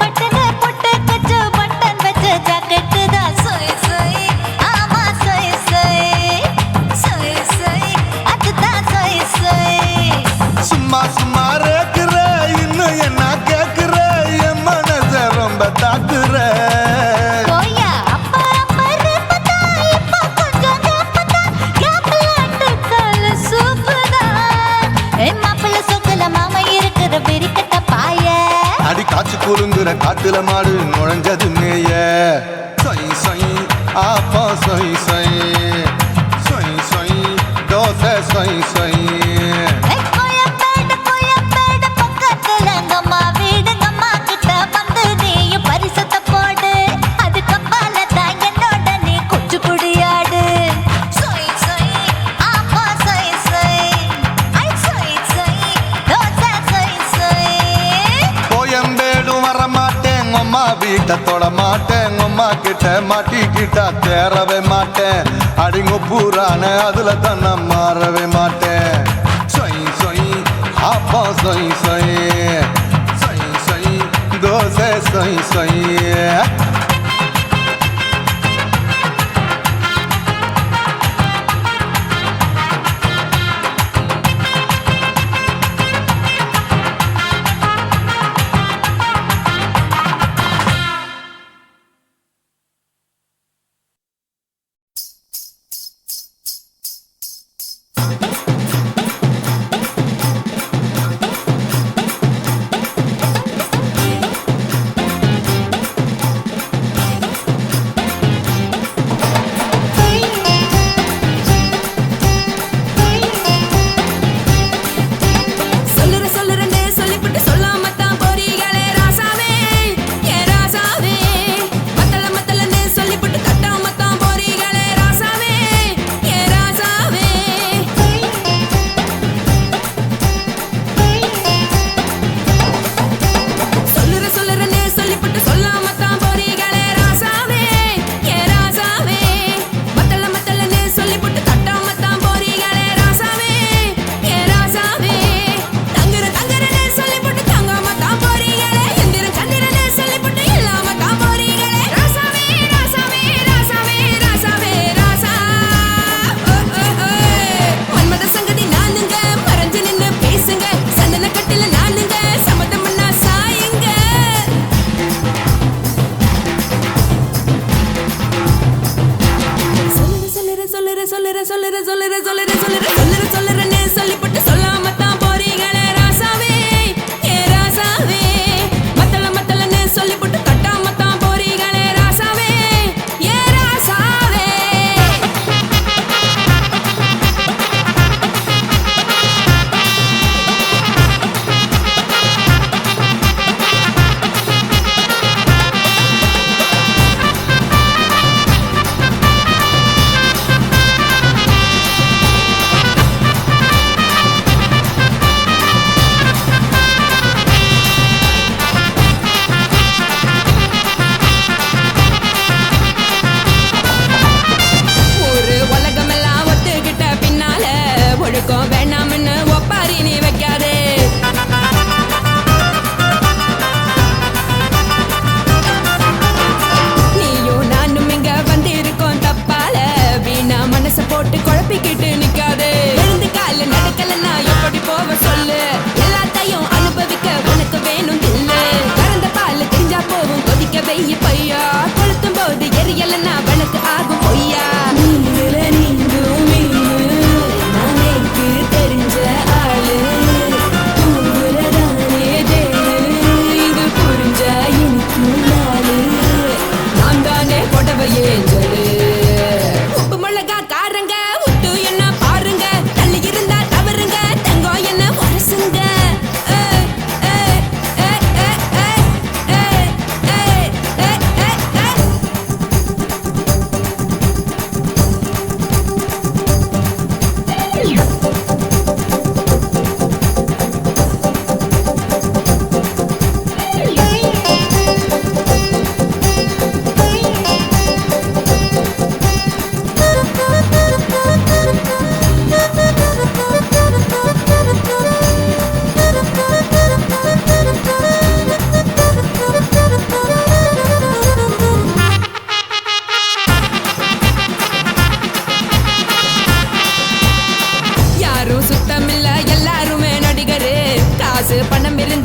பட்டன பொட்டு கச்சு பட்டன் வச்ச ஜாக்கெட் தான் சொய் சொய் ஆமா சொய் சொய் சொய் சொய் அதுதான் சொய் சொய் சும்மா சும்மா ரேக்குற இன்னும் என்ன கேக்குற என் மனச ரொம்ப தாக்குற கோயா அப்பா அப்பா ரப்பதா இப்ப கொஞ்சம் கேப்பதா கேப்பலாட்டு கால சூப்பரா ஏ மாப்பிள்ள சொக்கல மாமா இருக்கிற பெரிக்கட்ட பாய அடி காய்ச்சி குறுங்குற காட்டுல மாடு நுழைஞ்சது மேய சொய் சொய் ஆப்பா சொய் சொய் சொய் சொய் தோசை சொய் சொய் கோயம்பேடு பக்கத்துல எங்கம்மா வீடு அம்மா கிட்ட வந்து நீயும் பரிசத்தை போடு அதுக்கப்பால தான் என்னோட நீ குச்சி புடியாடு சொய் சொய் ஆப்பா சொய் சொய் ஐ சொய் சொய் தோசை சொய் சொய் கோயம்பேடும் வர மாட்டேன் அம்மா வீட்டை தொட மாட்டேன் அம்மா கிட்ட மாட்டிக்கிட்டா தேரவே மாட்டேன் அடிங்க பூரான அதுல தான் நான் மாறவே மாட்டேன் சொய் சொய் ஆப்பா சொய் சொய் சொய் சொய் தோசை சொய் சொய் சொல்லுறேன்னு சொல்லிப்புட்டு சொல்லாமத்தான் போறீங்களே ராசாவே ஏ ராசாவே மத்தலன்னு சொல்லிப்புட்டு தட்டாமத்தான் போறீங்களே ராசாவே ஏ ராசாவே சொல்லுறேன்னு சொல்லிப்புட்டு சொல்லாமத்தான் போறீங்களே ராசாவே ஏ ராசாவே மத்தலன்னு சொல்லிப்புட்டு தட்டாமத்தான் போறீங்களே ராசாவே ஏ ராசாவே தங்குறன்னு சொல்லிப்புட்டு தங்காமத்தான் போறீங்களே எந்திரன் சந்திரன்னு சொல்லிப்புட்டு இல்லாமத்தான் போறீங்களே ராசாவே ராசாவே ராசாவே ராசாவே ராசா மன்மத சங்கதி நானுங்க மறைஞ்சு நின்னு பேசுங்க சந்தன கட்டில நானுங்க சம்மதம்னா சாயுங்க சொல்லுறேன்னு சொல்லிப்புட்டு சொல்லாமத்தான் போறீங்களே ராசாவே ஏ ராசாவே மத்தலன்னு சொல்லிப்புட்டு தட்டாமத்தான் போறீங்களே ராசாவே ஏ ராசாவே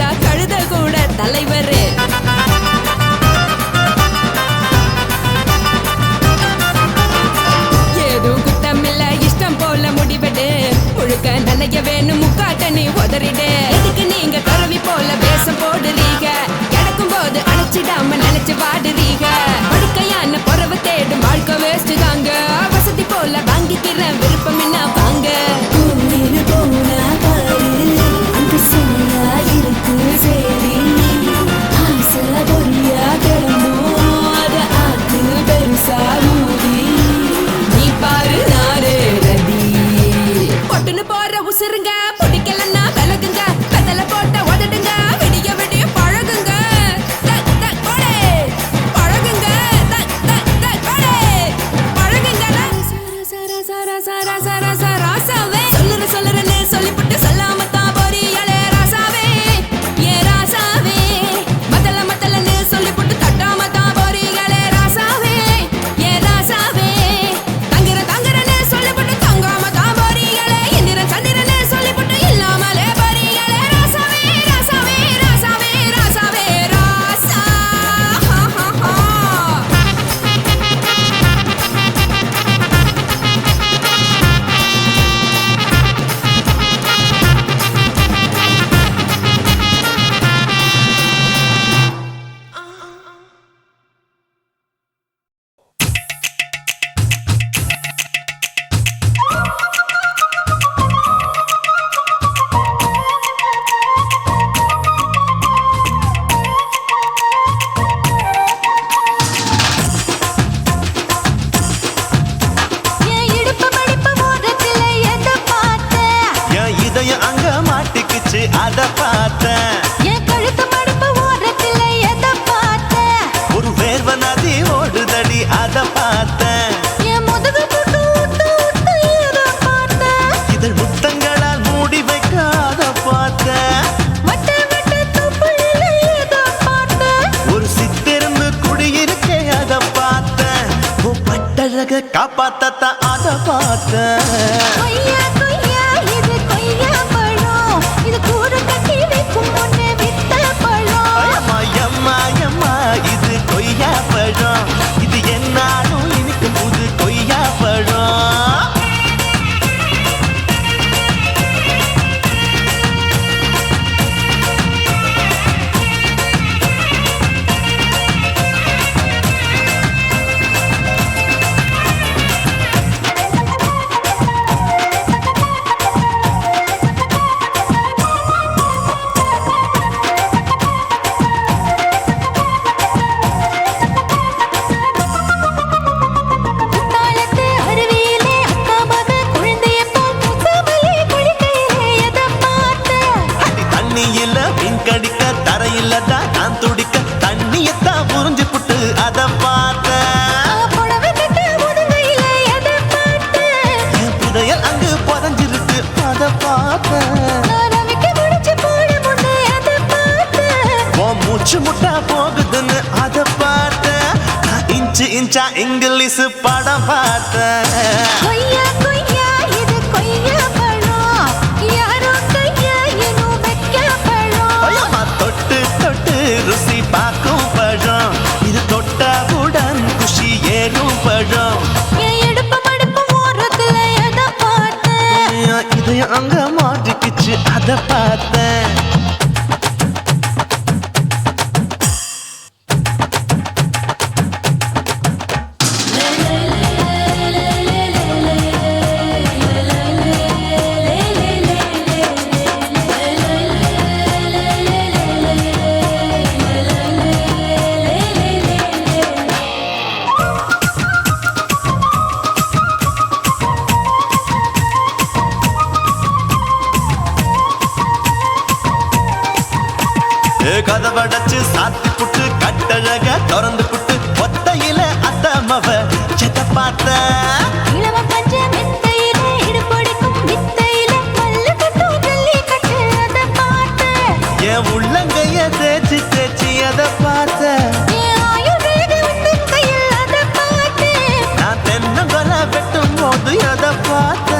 இருந்தா கழுத கூட தலைவர். ஏதும் குத்தமில்ல இஷ்டம் போல முடிவெடு. முழுக்க நனைய வேணும் முக்காட்ட நீ உதறிடு. எதுக்கு நீங்க கருவி போல வேஷம் போடுறீங்க? கிடக்கும் போது அணைச்சிடாம நினைச்சு வாடுறீங்க. படுக்கையான பொறவு தேடும் வாழ்க்கை வேஸ்ட் தாங்க. வசதி போல வாங்கிக்கிற விருப்பம் என்ன வாங்க. நீ பாரு நாரு ரதி பொட்டுன்னு போற உசுருங்க. பிடிக்கலன்னா விலகுங்க. கதல போட்ட உதடுங்க. விடிய விடிய பழகுங்க. பழகுங்க பழகுங்க. ராசாவே சொல்லுறன்னு சொல்லிப்புட்டு சொல்லாம தான் போறியாளே ராசாவே. ஏ ராசாவே மத்தலன்னு சொல்லிப்புட்டு தட்டாம தான் போறீங்களே ராசாவே. ஏ ராசாவே தங்குறன்னு சொல்லிப்புட்டு தங்காம தான் போறீங்களே. இந்திரன் சந்திரன்னு சொல்லிப்புட்டு இல்லாமலே போறீங்களே ராசாவே. ராசாவே ராசாவே ராசாவே ராசா. என் இடுப்பு மடிப்பு ஓரத்துல எதை பார்த்தேன்? என் இதயம் அங்க மாட்டிக்குச்சு அத பார்த்தேன். என் கழுத்து மடிப்பு ஓரத்துல எதை பார்த்தேன்? ஒரு வேர்வ நதி ஓடுதடி அத பார்த்தேன். என் முதுகு புட்டு ஊத்து எதை பார்த்தேன்? இதழ் முத்தங்களால் மூடி வைக்க அத பார்த்தேன். வட்ட தூப்புல எதை பார்த்தேன்? ஒரு சித்திருந்து குடியிருக்கே அத பார்த்தேன். உன் பட்டழக காப்பாத்தத்தான் அத பார்த்தேன். கொய்யா கொய்யா இது கொய்யா பழம். இது கூறு கட்டி வைக்கும் முன்னே வித்த பழம். அம்மா இது கொய்யா பழம். இது என்னாலும் இனிக்கும் புது கொய்யா பழம். குத்தாலத்து அருவியிலே அக்கா மக குழந்தைய போல் முத்தமல்லி குளிக்கையிலே எதை பார்த்தேன்? அடி தண்ணியில மீன் கடிக்க தரையில தான் நான் துடிக்க தண்ணியத்தான் புரிஞ்சு புட்டு அத பார்த்தேன். புடவை கட்ட முதுகையில எதை பார்த்தேன்? என் புதையல் அங்கு புதஞ்சிருக்கு அத பார்த்தேன். நான் ரவிக்கு முடிச்சு போட முன்னே எதை பார்த்தேன்? உன் மூச்சு முட்டா போகுதுன்னு அத பார்த்தேன். நான் இன்ச்சா இங்கிலீஷ் படம் பார்த்தேன். கொய்யா கொய்யா இது கொய்யா பழம். யாரோ கையா இன்னும் வைக்க பழம். ஐயம்மா தொட்டு ருசி பார்க்கும் பழம். இது தொட்டவுடன் குஷி ஏறும் பழம். என் இடுப்பு மடிப்பு ஓரத்துல எதை பார்த்தேன்? என் இதயம் அங்க மாட்டிக்கிச்சு அத பார்த்தேன். கதவடைச்சு சாத்தி புட்டு கட்டழக திறந்து புட்டு ஒத்தையில அத்தமவ செத்த பார்த்த. இளவ பஞ்ச மெத்தையில இடுப்படிக்கும் வித்தையில மல்லு கட்டும் ஜல்லி கட்டு அதை பார்த்தேன். என் உள்ளங்கைய தேய்ச்சி அத பார்த்த. என் ஆயுர்வேத உந்தன் கையில் அதை பார்த்தேன். நான் தென்னங்கொலை வெட்டும் போது அத பார்த்த.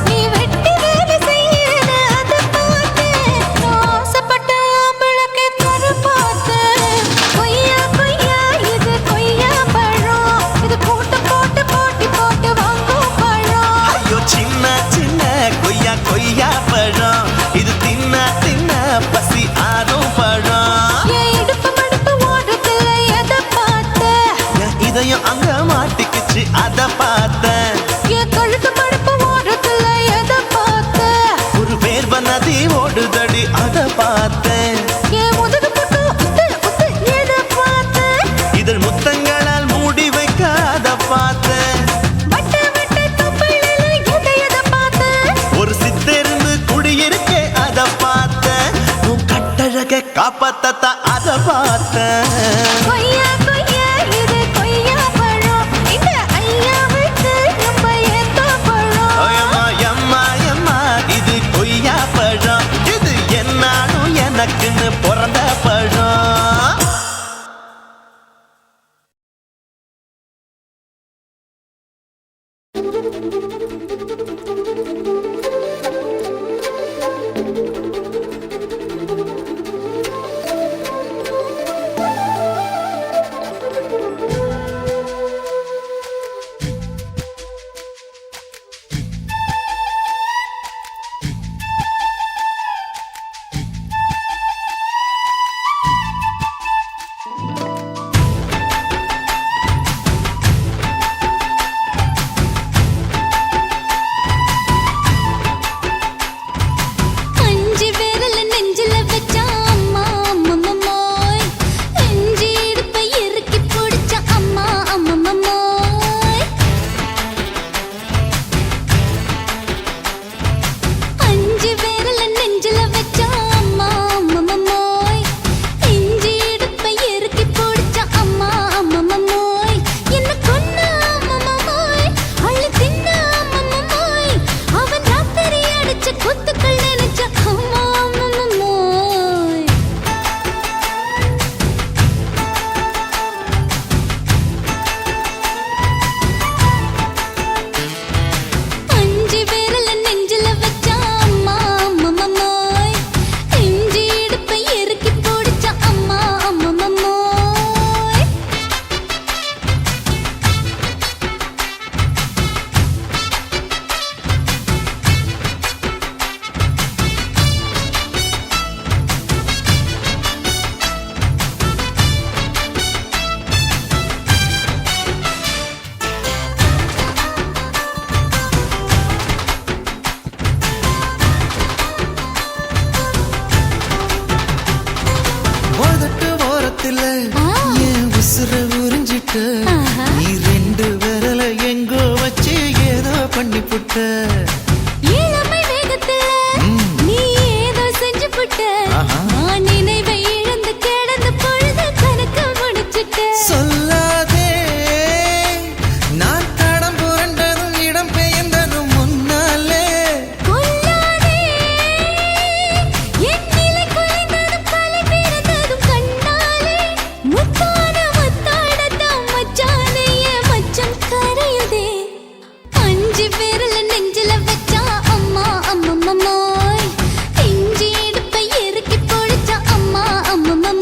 நீ வெட்டி வேலை செய்யறது அதை பார்த்தேன். நான் ஆசைப்பட்ட ஆம்பள அத பார்த்தேன். கொய்யா கொய்யா இது கொய்யா பழம் இந்த ஐயாவுக்கு ரொம்ப ஏத்த பழம் எம்மா எம்மா எம்மா இது கொய்யா பழம், இது என்னாலும் எனக்குன்னு பிறந்த பழம். அஞ்சு விரல நெஞ்சில வச்சா அம்மா அம்மம்மோய் நெஞ்சு இடுப்பை இறுக்கி பிடிச்ச அம்மா அம்மம்மோய் அஞ்சு விரல நெஞ்சில வச்சா அம்மா அம்மம்மோய் நெஞ்சு இடுப்பை இறுக்கி பிடிச்ச அம்மா அம்மம்மோய் என்ன கொன்ன அம்மம்மோய் அள்ளி தின்ன அம்மம்மோய் அவன் ராத்திரி அடிச்ச குத்துக்கள் நினைச்ச அம்மா அம்மம்மோய் அஞ்சு விரல நெஞ்சில வச்சா அம்மா அம்மம்மோய் நெஞ்சு இடுப்பை இறுக்கி பிடிச்ச அம்மா அம்மம்மோய் உதட்டு ஓரத்துல என் உசுர உறிஞ்சிட்ட, ஆஹா. நீ ரெண்டு விரல எங்கோ வச்சு ஏதோ பண்ணி புட்ட. இளமை வேகத்துல நீ ஏதோ செஞ்சு புட்ட நான் நினைவை இழந்து கிடந்து பொழுது கணக்கு முடிச்சிட்ட சொல்லாதே நான் தடம் புரண்டதும் இடம் பெயர்ந்ததும் முன்னாலே. கொல்லாதே என் நிலை குலைந்ததும் பலை பிறந்ததும் கண்ணாலே முத்தான முத்தாடத்தான் மச்சானே என் மச்சம் கரையுதே அஞ்சு விரல நெஞ்சில வச்சா அம்மா அம்மம்மோய் நெஞ்சு இடுப்பை இறுக்கி பிடிச்ச அம்மா அம்மம்மோய்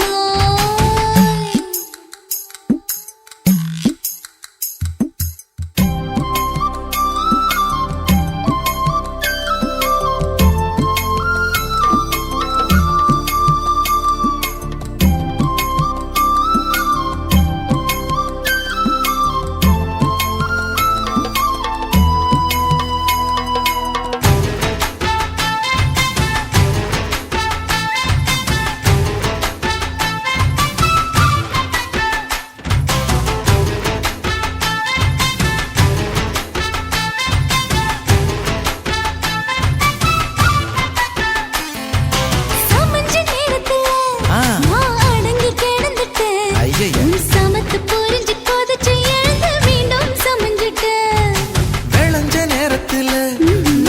சமஞ்ச நேரத்துல நான் அடங்கி கிடந்துட்டேன் ஐயைய. உன் சமத்து புரிஞ்சு கொதிச்சு எழுந்து மீண்டும் சமஞ்சிட்டேன் விளைஞ்ச நேரத்துல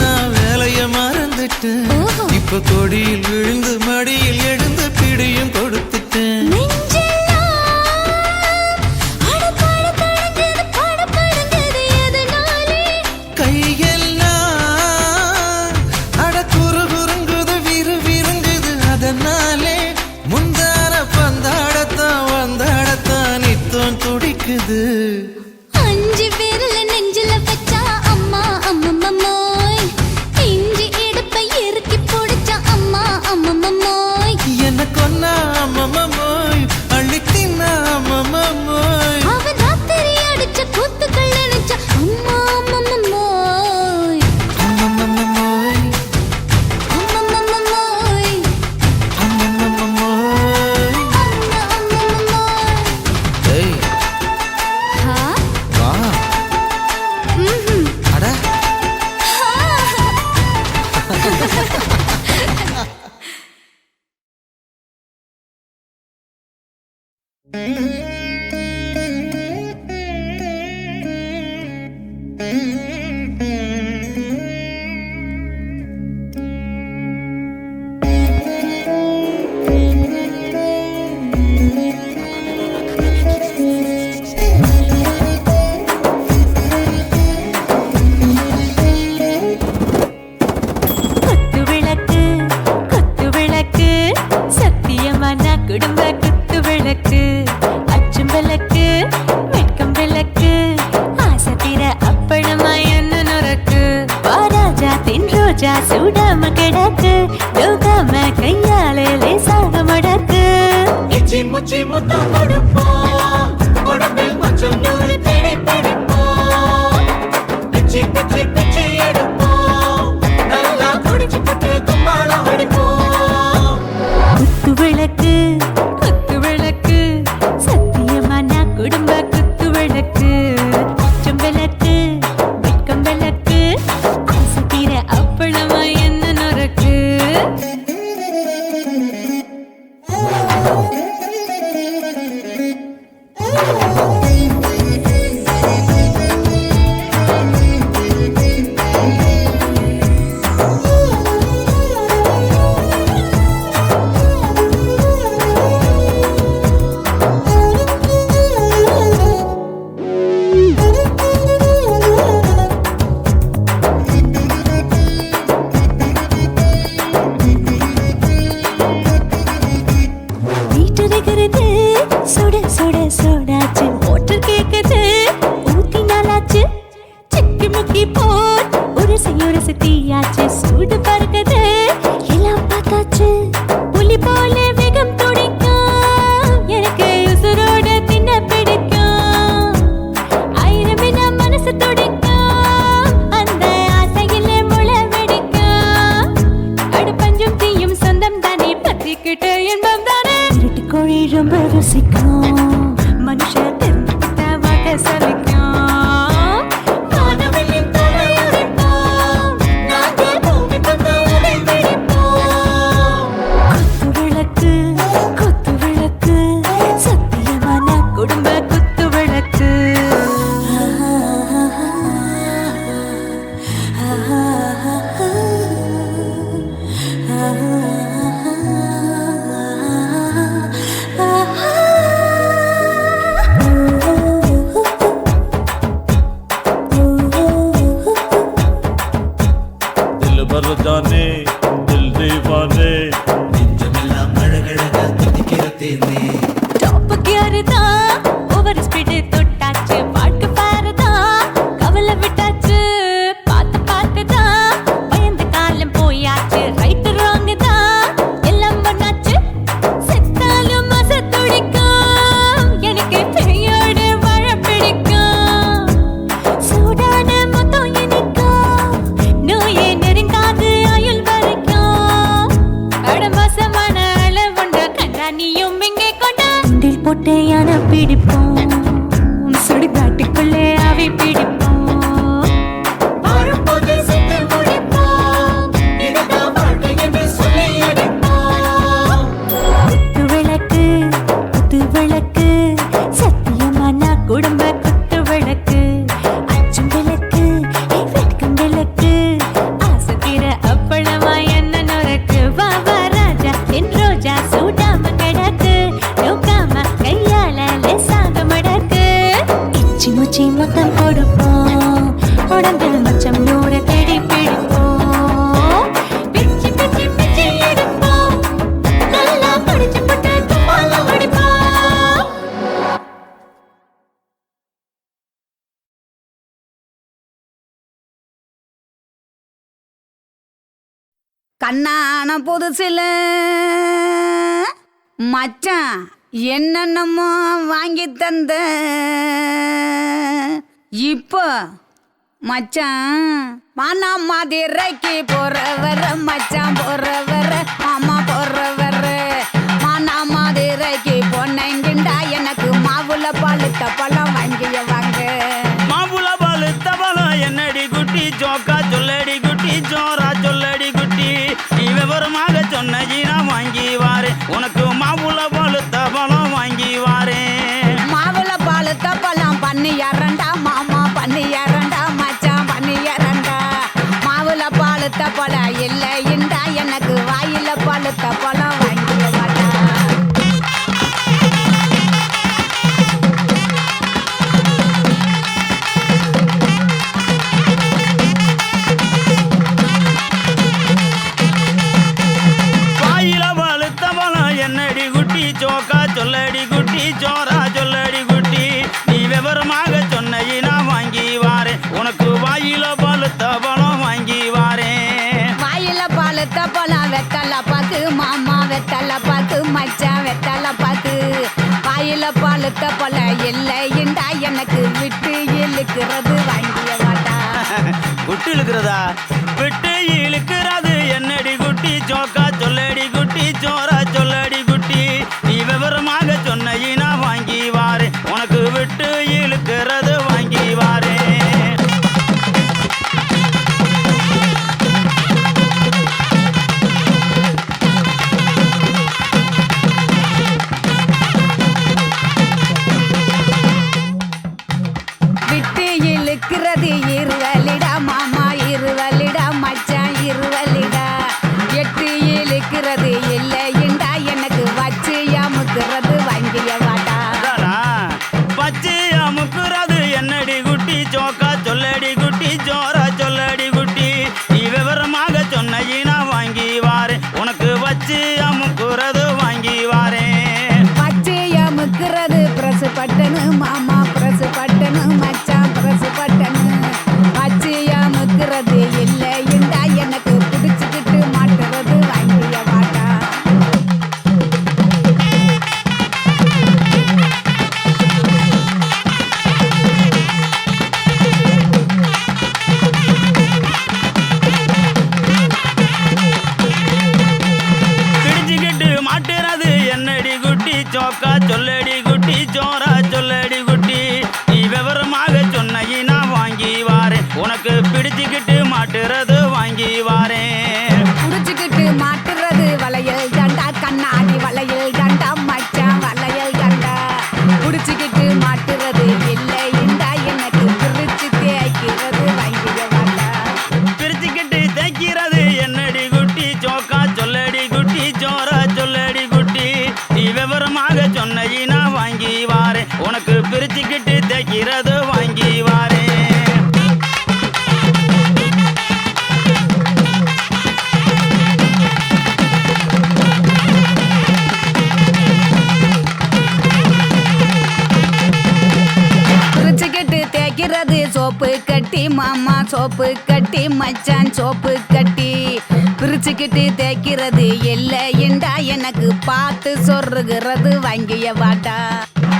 நான் வேலைய மறந்துட்டேன். ஓஹோ. இப்ப கொடியில் விழுந்து மடியில் எழுந்து பிடியும் கொடுத்துட்டேன். நெஞ்செல்லாம் அடப்பாட தடஞ்சது படபடங்குது எதனாலே கையெல்லாம் அட குறு குறுங்குது விறு விருங்குது அதனாலே முந்தார பந்தாடத்தான் வந்தாடத்தான் நித்தம் துடிக்குது. அஞ்சு விரல நெஞ்சில வச்சா அம்மா அம்மம்மோய் நெஞ்சு இடுப்பை இறுக்கி பிடிச்ச அம்மா அம்மம்மோய் என்ன கொன்னா அம்மம்மோய் அள்ளி தின்னா அம்மம்மோய். அவன் ராத்திரி அடிச்ச குத்துக்கள் நினைச்ச அம்மா அம்மம்மோய் அம்மம்மோய் அம்மம்மோய் அம்மம்மோய். அம்மா அம்மம்மோய் ஏய், ஹா குடும்ப குத்து விளக்கு அச்சும் விளக்கு வெட்கம் விளக்கு ஆசை தீர அப்பளமா என்ன நொறக்கு வாராஜா தின் ரோஜா சூடாம கிடக்கு தூக்காம கையாலே லேசாக மடக்கு இச்சி முச்சி முத்தம் கொடுப்போம் உடம்பில் மச்சம் நூறு தேடி பிடிப்போம் பிச்சி பிச்சி பிச்சி எடுப்போம் நல்லா குடிச்சு புட்டு கும்மாளம் அடிப்போம் குத்து விளக்கு குத்து விளக்கு சத்தியமான குடும்ப குத்து விளக்கு அச்சம் விளக்கு வெட்கம் விளக்கு ஆசை தீர அப்பளமா என்ன நொறக்கு வீட்டருகிறது சுட சுட சோடாச்சு மோட்டர் கேக்குது ஊத்தி நாளாச்சு சிக்கி முக்கி போர் உரசி தீயாச்சு சூடு பறக்குது எல்லாம் பார்த்தாச்சு புலி போல வேகம் துடிக்கும் எனக்கு உசுரோட தின்ன பிடிக்கும் ஆயிரம் வினா மனசு துடிக்கும் அந்த ஆசையிலே முளை வெடிக்கும் அடு பஞ்சும் தீயும் சொந்தம் தானே பத்திக்கிட்டு இன்பம் தானே இருட்டு கோழி ரொம்ப ருசிக்கும் மனுஷ தெரிஞ்சுக்கிட்ட வாட்ட சலிக்கும் வானவெளியும் தலையுரைப்போம் நாங்கள் பூமி பந்த உடை வெடிப்போம் குத்து விளக்கு சத்தியமான குடும்ப குத்து விளக்கு दिल भर जाने दिल दीवाने நெஞ்சமெல்லாம் அழகழகா துடிக்கிறதேனே டாப் கியர் தான் ஓவர் ஸ்பீட் தொட்டாச்சு பாட்டு பாரு தான் கவலை விட்டாச்சு பார்த்து தான் பயந்து காலம் போயாச்சு ரைட் ராங் தான் எல்லாம் பண்ணாச்சு செத்தாலும் மச துடிக்கும் எனக்கு பெரியோடு வாழ பிடிக்கும் சூடான மொத்தம் இனிக்கும் நோயே நெருங்காது ஆயுள் வரைக்கும் அடமோசமான அளவுண்ட கண்டா நீயும் இங்கே கொண்ட உண்டில் போட்டு யானை பிடிப்போம் சுடுகாட்டுக்குள்ளே அவை பிடிப்போம் வாழும்போது செத்து முடிப்போம் இதுதான் வாழ்க்கை என்று சொல்லி அடிப்போம் குத்து விளக்கு சத்தியமான குடும்ப குத்து விளக்கு அச்சும் விளக்கு வெட்கம் விளக்கு ஆசை தீர அப்பளமா என்ன நொறக்கு வா ராஜா என் ரோஜா சூடாம கிடக்கு நோக்காம கையால லேசாக மடக்கு இச்சி முச்சி மொத்தம் கொடுப்போம் உடம்பில் மச்சம் நூறு தேடி பிடிப்போம் பிச்சி பிச்சி பிச்சி எடுப்போம் நல்லா படிச்சு போட்டு கும்மாளம் அடிப்போம் கண்ணான புதுசில மச்சான் என்னென்னமோ வாங்கி தந்த இப்போ மச்சான் மானா மதுரைக்கு போறவர் மச்சான் போறவர் மாமா போறவர் மானா மதுரைக்கு பொண்ணுங்கிண்டா எனக்கு மாவுல பழுத்த பழம் வாங்கிய வாங்க மாம்புல பாலு தபலம் என்னடி குட்டி ஜோக்கா சொல்லடி குட்டி ஜோரா சொல்லடி குட்டி நீ விவரமாக சொன்ன நான் வாங்கி வாரேன் உனக்கு மாம்புல பாலு தபலம் வாங்கி வாரேன் ஜோக்கா சொல்லடி குட்டி ஜோரா சொல்லடி குட்டி நீ விவரமாக சொன்னையினா வாங்கி வாரேன் உனக்கு வாயில பழுத்த பழம் வாங்கி வாரேன் வாயில பழுத்த பழம் வெத்தல பாக்கு மாமா வெத்தல பாக்கு மச்சான் வெத்தல பாக்கு வாயில பழுத்த பழம் இல்லைண்டா எனக்கு விட்டு இழுக்கிறது வாங்கிய மாட்டா குட்டி இழுக்கிறதா விட்டு இழுக்கிறது என்னடி குட்டி ஜோக்கா சொல்லடி குட்டி ஜோரா சொல்லடி குட்டி நீ விவரமாக சொன்னையினா வாங்கி வாரேன் உனக்கு விட்டு இழுக்கிறது வாங்கி வாரேன் விட்டு இழுக்கிறது இருவலிடா மாமா இருவலிடா மச்சான் இருவலிடா எட்டு இழுக்கிறது இல்லைண்டா எனக்கு வச்சு அமுக்கிறது வாங்கிய மாட்டா பச்சை அமுக்குறது என்னடி குட்டி ஜோக்கா சொல்லடி குட்டி ஜோரா சொல்லடி குட்டி நீ விவரமாக சொன்னையினா வாங்கி வாரேன் உனக்கு வச்சு அமுக்குறது வாங்கி வாரேன் வச்சு அமுக்கிறது பிரசு பட்டனு மாமா பிரசு பட்டனு மச்சான் பிரசு பட்டனு வச்சு அமுக்கிறது இல்லைண்டா எனக்கு பிடிச்சுக்கிட்டு மாட்டுறது வாங்கிய மாட்டா பிடிச்சுக்கிட்டு மாட்டுறது என்னடி குட்டி ஜோக்கா சொல்லடி குட்டி ஜோரா சொல்லடி குட்டி நீ விவரமாக சொன்னையினா வாங்கி வாரேன் உனக்கு பிடிச்சுக்கிட்டு மாட்டுறது வாங்கி வாரேன் புடிச்சுக்கிட்டு மாட்டுறது வளையல் தண்டா கண்ணாடி வளையல் தண்டா மச்சான் வளையல் தண்டா புடிச்சுக்கிட்டு மாட்டுறது இல்லைண்டா எனக்கு பிரிச்சு தேய்க்கிறது வாங்கிய மாட்டா பிரிச்சுக்கிட்டு தைக்கிறது என்னடி குட்டி ஜோக்கா சொல்லடி குட்டி ஜோரா சொல்லடி குட்டி நீ விவரமாக சொன்னையினா வாங்கி வாரேன் உனக்கு பிரிச்சுக்கிட்டு தைக்கிறது வாங்கி வாரேன் பிரிச்சுக்கிட்டு தேய்க்கிறது சோப்பு கட்டி மாமா சோப்பு கட்டி மச்சான் சோப்பு கட்டி பிரிச்சுக்கிட்டு தேய்க்கிறது இல்லைண்டா எனக்கு பார்த்து சொருகிறது வாங்கிய வாட்டா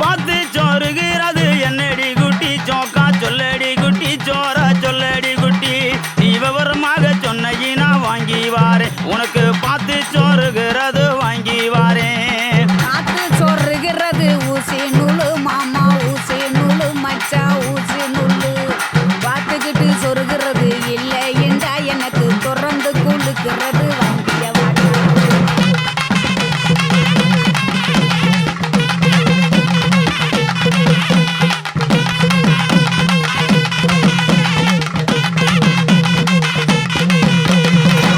பார்த்து சோறுகிறது என்னடி குட்டி ஜோக்கா சொல்லடி குட்டி ஜோரா சொல்லடி குட்டி நீ விவரமாக சொன்னையினா வாங்கி வாரேன் உனக்கு பார்த்து சோறுகிறது வாங்கி வாரேன் பார்த்து சொருகிறது ஊசி நூலு மாமா ஊசி நூலு மச்சான் ஊசி நூலு பார்த்துக்கிட்டு சொருகிறது இல்லைண்டா எனக்கு தொடர்ந்து குளுக்கிறது வாங்கிய வாட்டா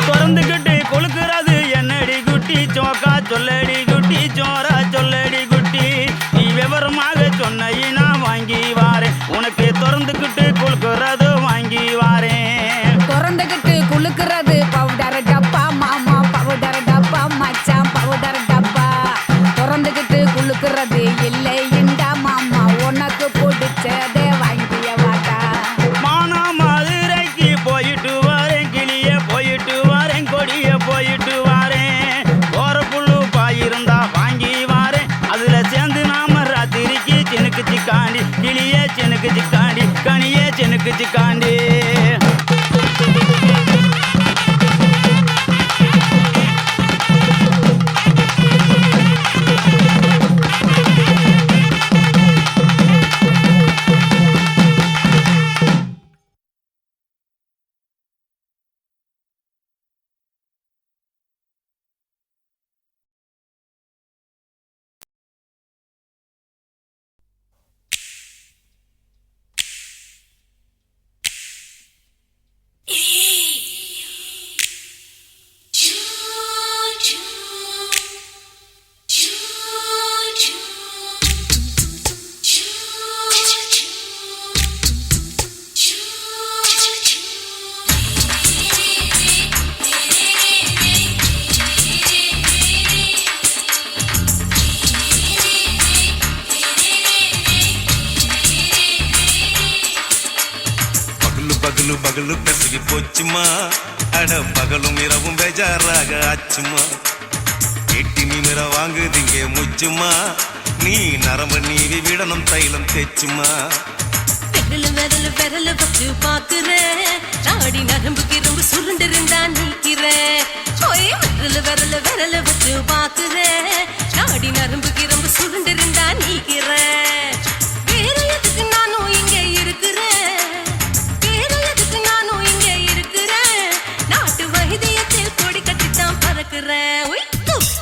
திறந்துக்கிட்டு கொழுக்கிறது என்னடி குட்டி ஜோக்கா சொல்லடி குட்டி ஜோரா சொல்லடி குட்டி நீ விவரமாக சொன்னையினா வாங்கி வாரேன் உனக்கு திறந்துக்கிட்டு கொழுக்கிறது வாங்கி வாரேன் திறந்துக்கிட்டு குளுக்கிறது பவுடர் டப்பா மாமா பவுடர் டப்பா மச்சான் பவுடர் டப்பா திறந்துக்கிட்டு குளுக்கிறது இல்லைண்டா மாமா உனக்கு பிடிச்சதே வாங்கிய வாட்டா மானா மதுரைக்கு போயிட்டு வரேன் கிளிய போயிட்டு வரேன் கொடிய போயிட்டு வரேன் போற புல்லு பாயிருந்தா வாங்கி வாரேன் அதுல சேர்ந்து நாம ராத்திரிக்கு சினுக்கு சிக்காண்டி கிளிய சினுக்கு சிக்காண்டி கனிய சினுக்கு சிக்காண்டி பகலு பகலு பெசகி போச்சுமா அட பகலும் இரவும் பேஜாராக ஆச்சுமா எட்டி நிமிர வாங்குதிங்க முச்சுமா நீ நரம்பு நீவி விடணும் தைலம் தேச்சுமா விரல விரல விரல வச்சு பாக்குறேன் நாடி நரம்புக்கு ரொம்ப சுருண்டு இருந்தா நீக்கிறேன் விரல விரல விரல வச்சு பாக்குறேன் நாடி நரம்புக்கு ரொம்ப சுருண்டு இருந்தா நீக்கிறேன் வேற எதுக்கு நானும் இங்க இருக்கிறேன் வேற எதுக்கு நானும் இங்க இருக்கிறேன் நாட்டு வைத்தியத்தில் கொடி கட்டித்தான் பறக்கிறேன்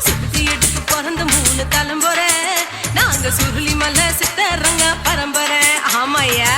சுத்தி எடுத்து பிறந்த 3 தலைமுறை நாங்க சுருளி மலை சித்தரங்க பரம்பரை ஆமையா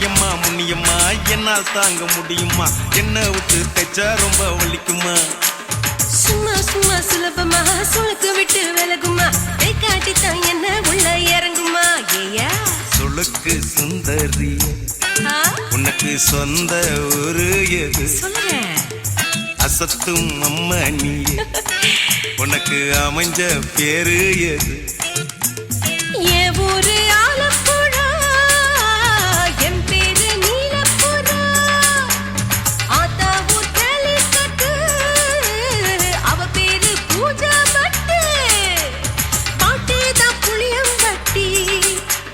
எம்மா முன்னியம்மா என்னால் தாங்க முடியுமா என்ன விட்டு தைச்சா ரொம்ப வலிக்குமா சும்மா சும்மா சுலபமா சுளுக்கு விட்டு விலகுமா கை காட்டித்தான் என்ன உள்ள இறங்குமா ஏயா சுளுக்கு சுந்தரி உனக்கு சொந்த ஊரு எது சொல்றேன் அசத்தும் அம்மா நீ உனக்கு அமைஞ்ச பேரு எது என் ஊரு ஆலப்புழா என் பேரு நீலப்புறா ஆத்தா ஊர் கேலிக்கட்டு அவ பேரு பூஜா பட்டு பாட்டி தான் புளியம்பட்டி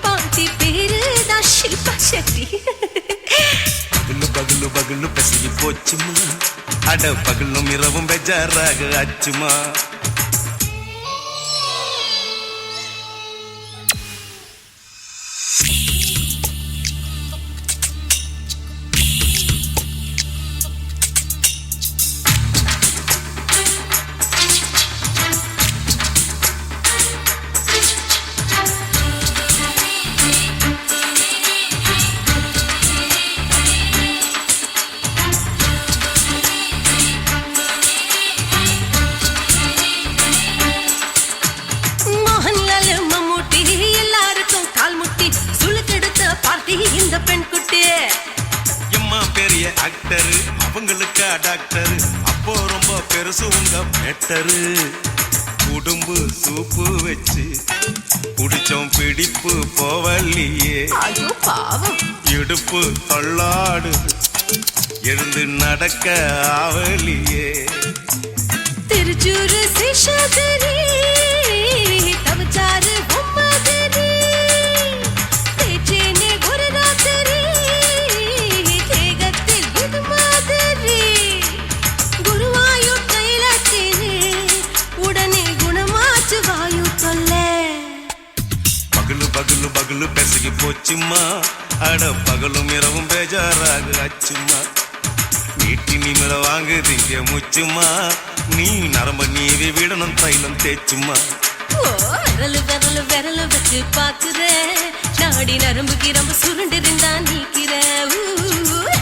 பாட்டி பேரு தான் ஷில்பா செட்டி பகலு பகலு பகலு பெசகி போச்சுமா அட பகலும் இரவும் பெஜாராக ஆச்சுமா மோகன்லால் மம்மூட்டி எல்லாருக்கும் கால் முட்டி சுளுக்கெடுத்த பார்ட்டி இந்த பெண் குட்டி எம்மா பெரிய ஆக்டரு அவங்களுக்கா டாக்டரு அப்போ ரொம்ப பெருசு உங்க மேட்டரு குடும்பு சூப்பு வச்சு குடிச்சோம் பிடிப்பு போவல்லையே ஐயோ பாவம் இடுப்பு தள்ளாடு எழுந்து நடக்க ஆவலியே திருச்சூரு சேஷாதிரி தவச்சாரு பொம்மதிரி தேச்சேனே ஒரு ராத்திரி தேகத்தில் இது மாதிரி குருவாயூர் கைலாச்சேனே உடனே குணமாச்சு வாயு தொல்லை பகலு பகலு பகலு பெசகி போச்சுமா அட பகலும் இரவும் பேஜாராக ஆச்சுமா நீட்டி நிமிர வாங்குதிங்க முச்சுமா நீ நரம்ப நீவி விடணும் தைலம் தேச்சுமா விரலு விரலு விரலு வச்சு பாக்குறேன் நாடி நரம்புக்கு ரொம்ப சுருண்டு இருந்தா நீக்கிறேன்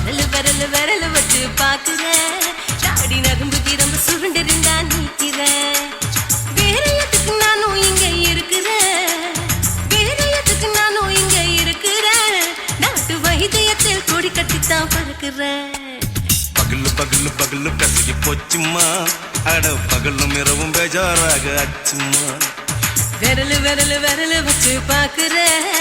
விரலு விரலு விரலு வச்சு பாக்குறேன் நாடி நரம்புக்கு ரொம்ப சுருண்டு இருந்தா நீக்கிறேன் வேற எதுக்கு நானும் இங்க இருக்கிறேன் வேற எதுக்கு நானும் இங்க இருக்கிறேன் நாட்டு வைத்தியத்தில் கொடி கட்டித்தான் பறக்கிறேன் பகலு பகலு பகலு பெசகி போச்சுமா அட பகலும் இரவும் பேஜாராக ஆச்சுமா விரலு விரலு விரலு வச்சு பாக்குறேன்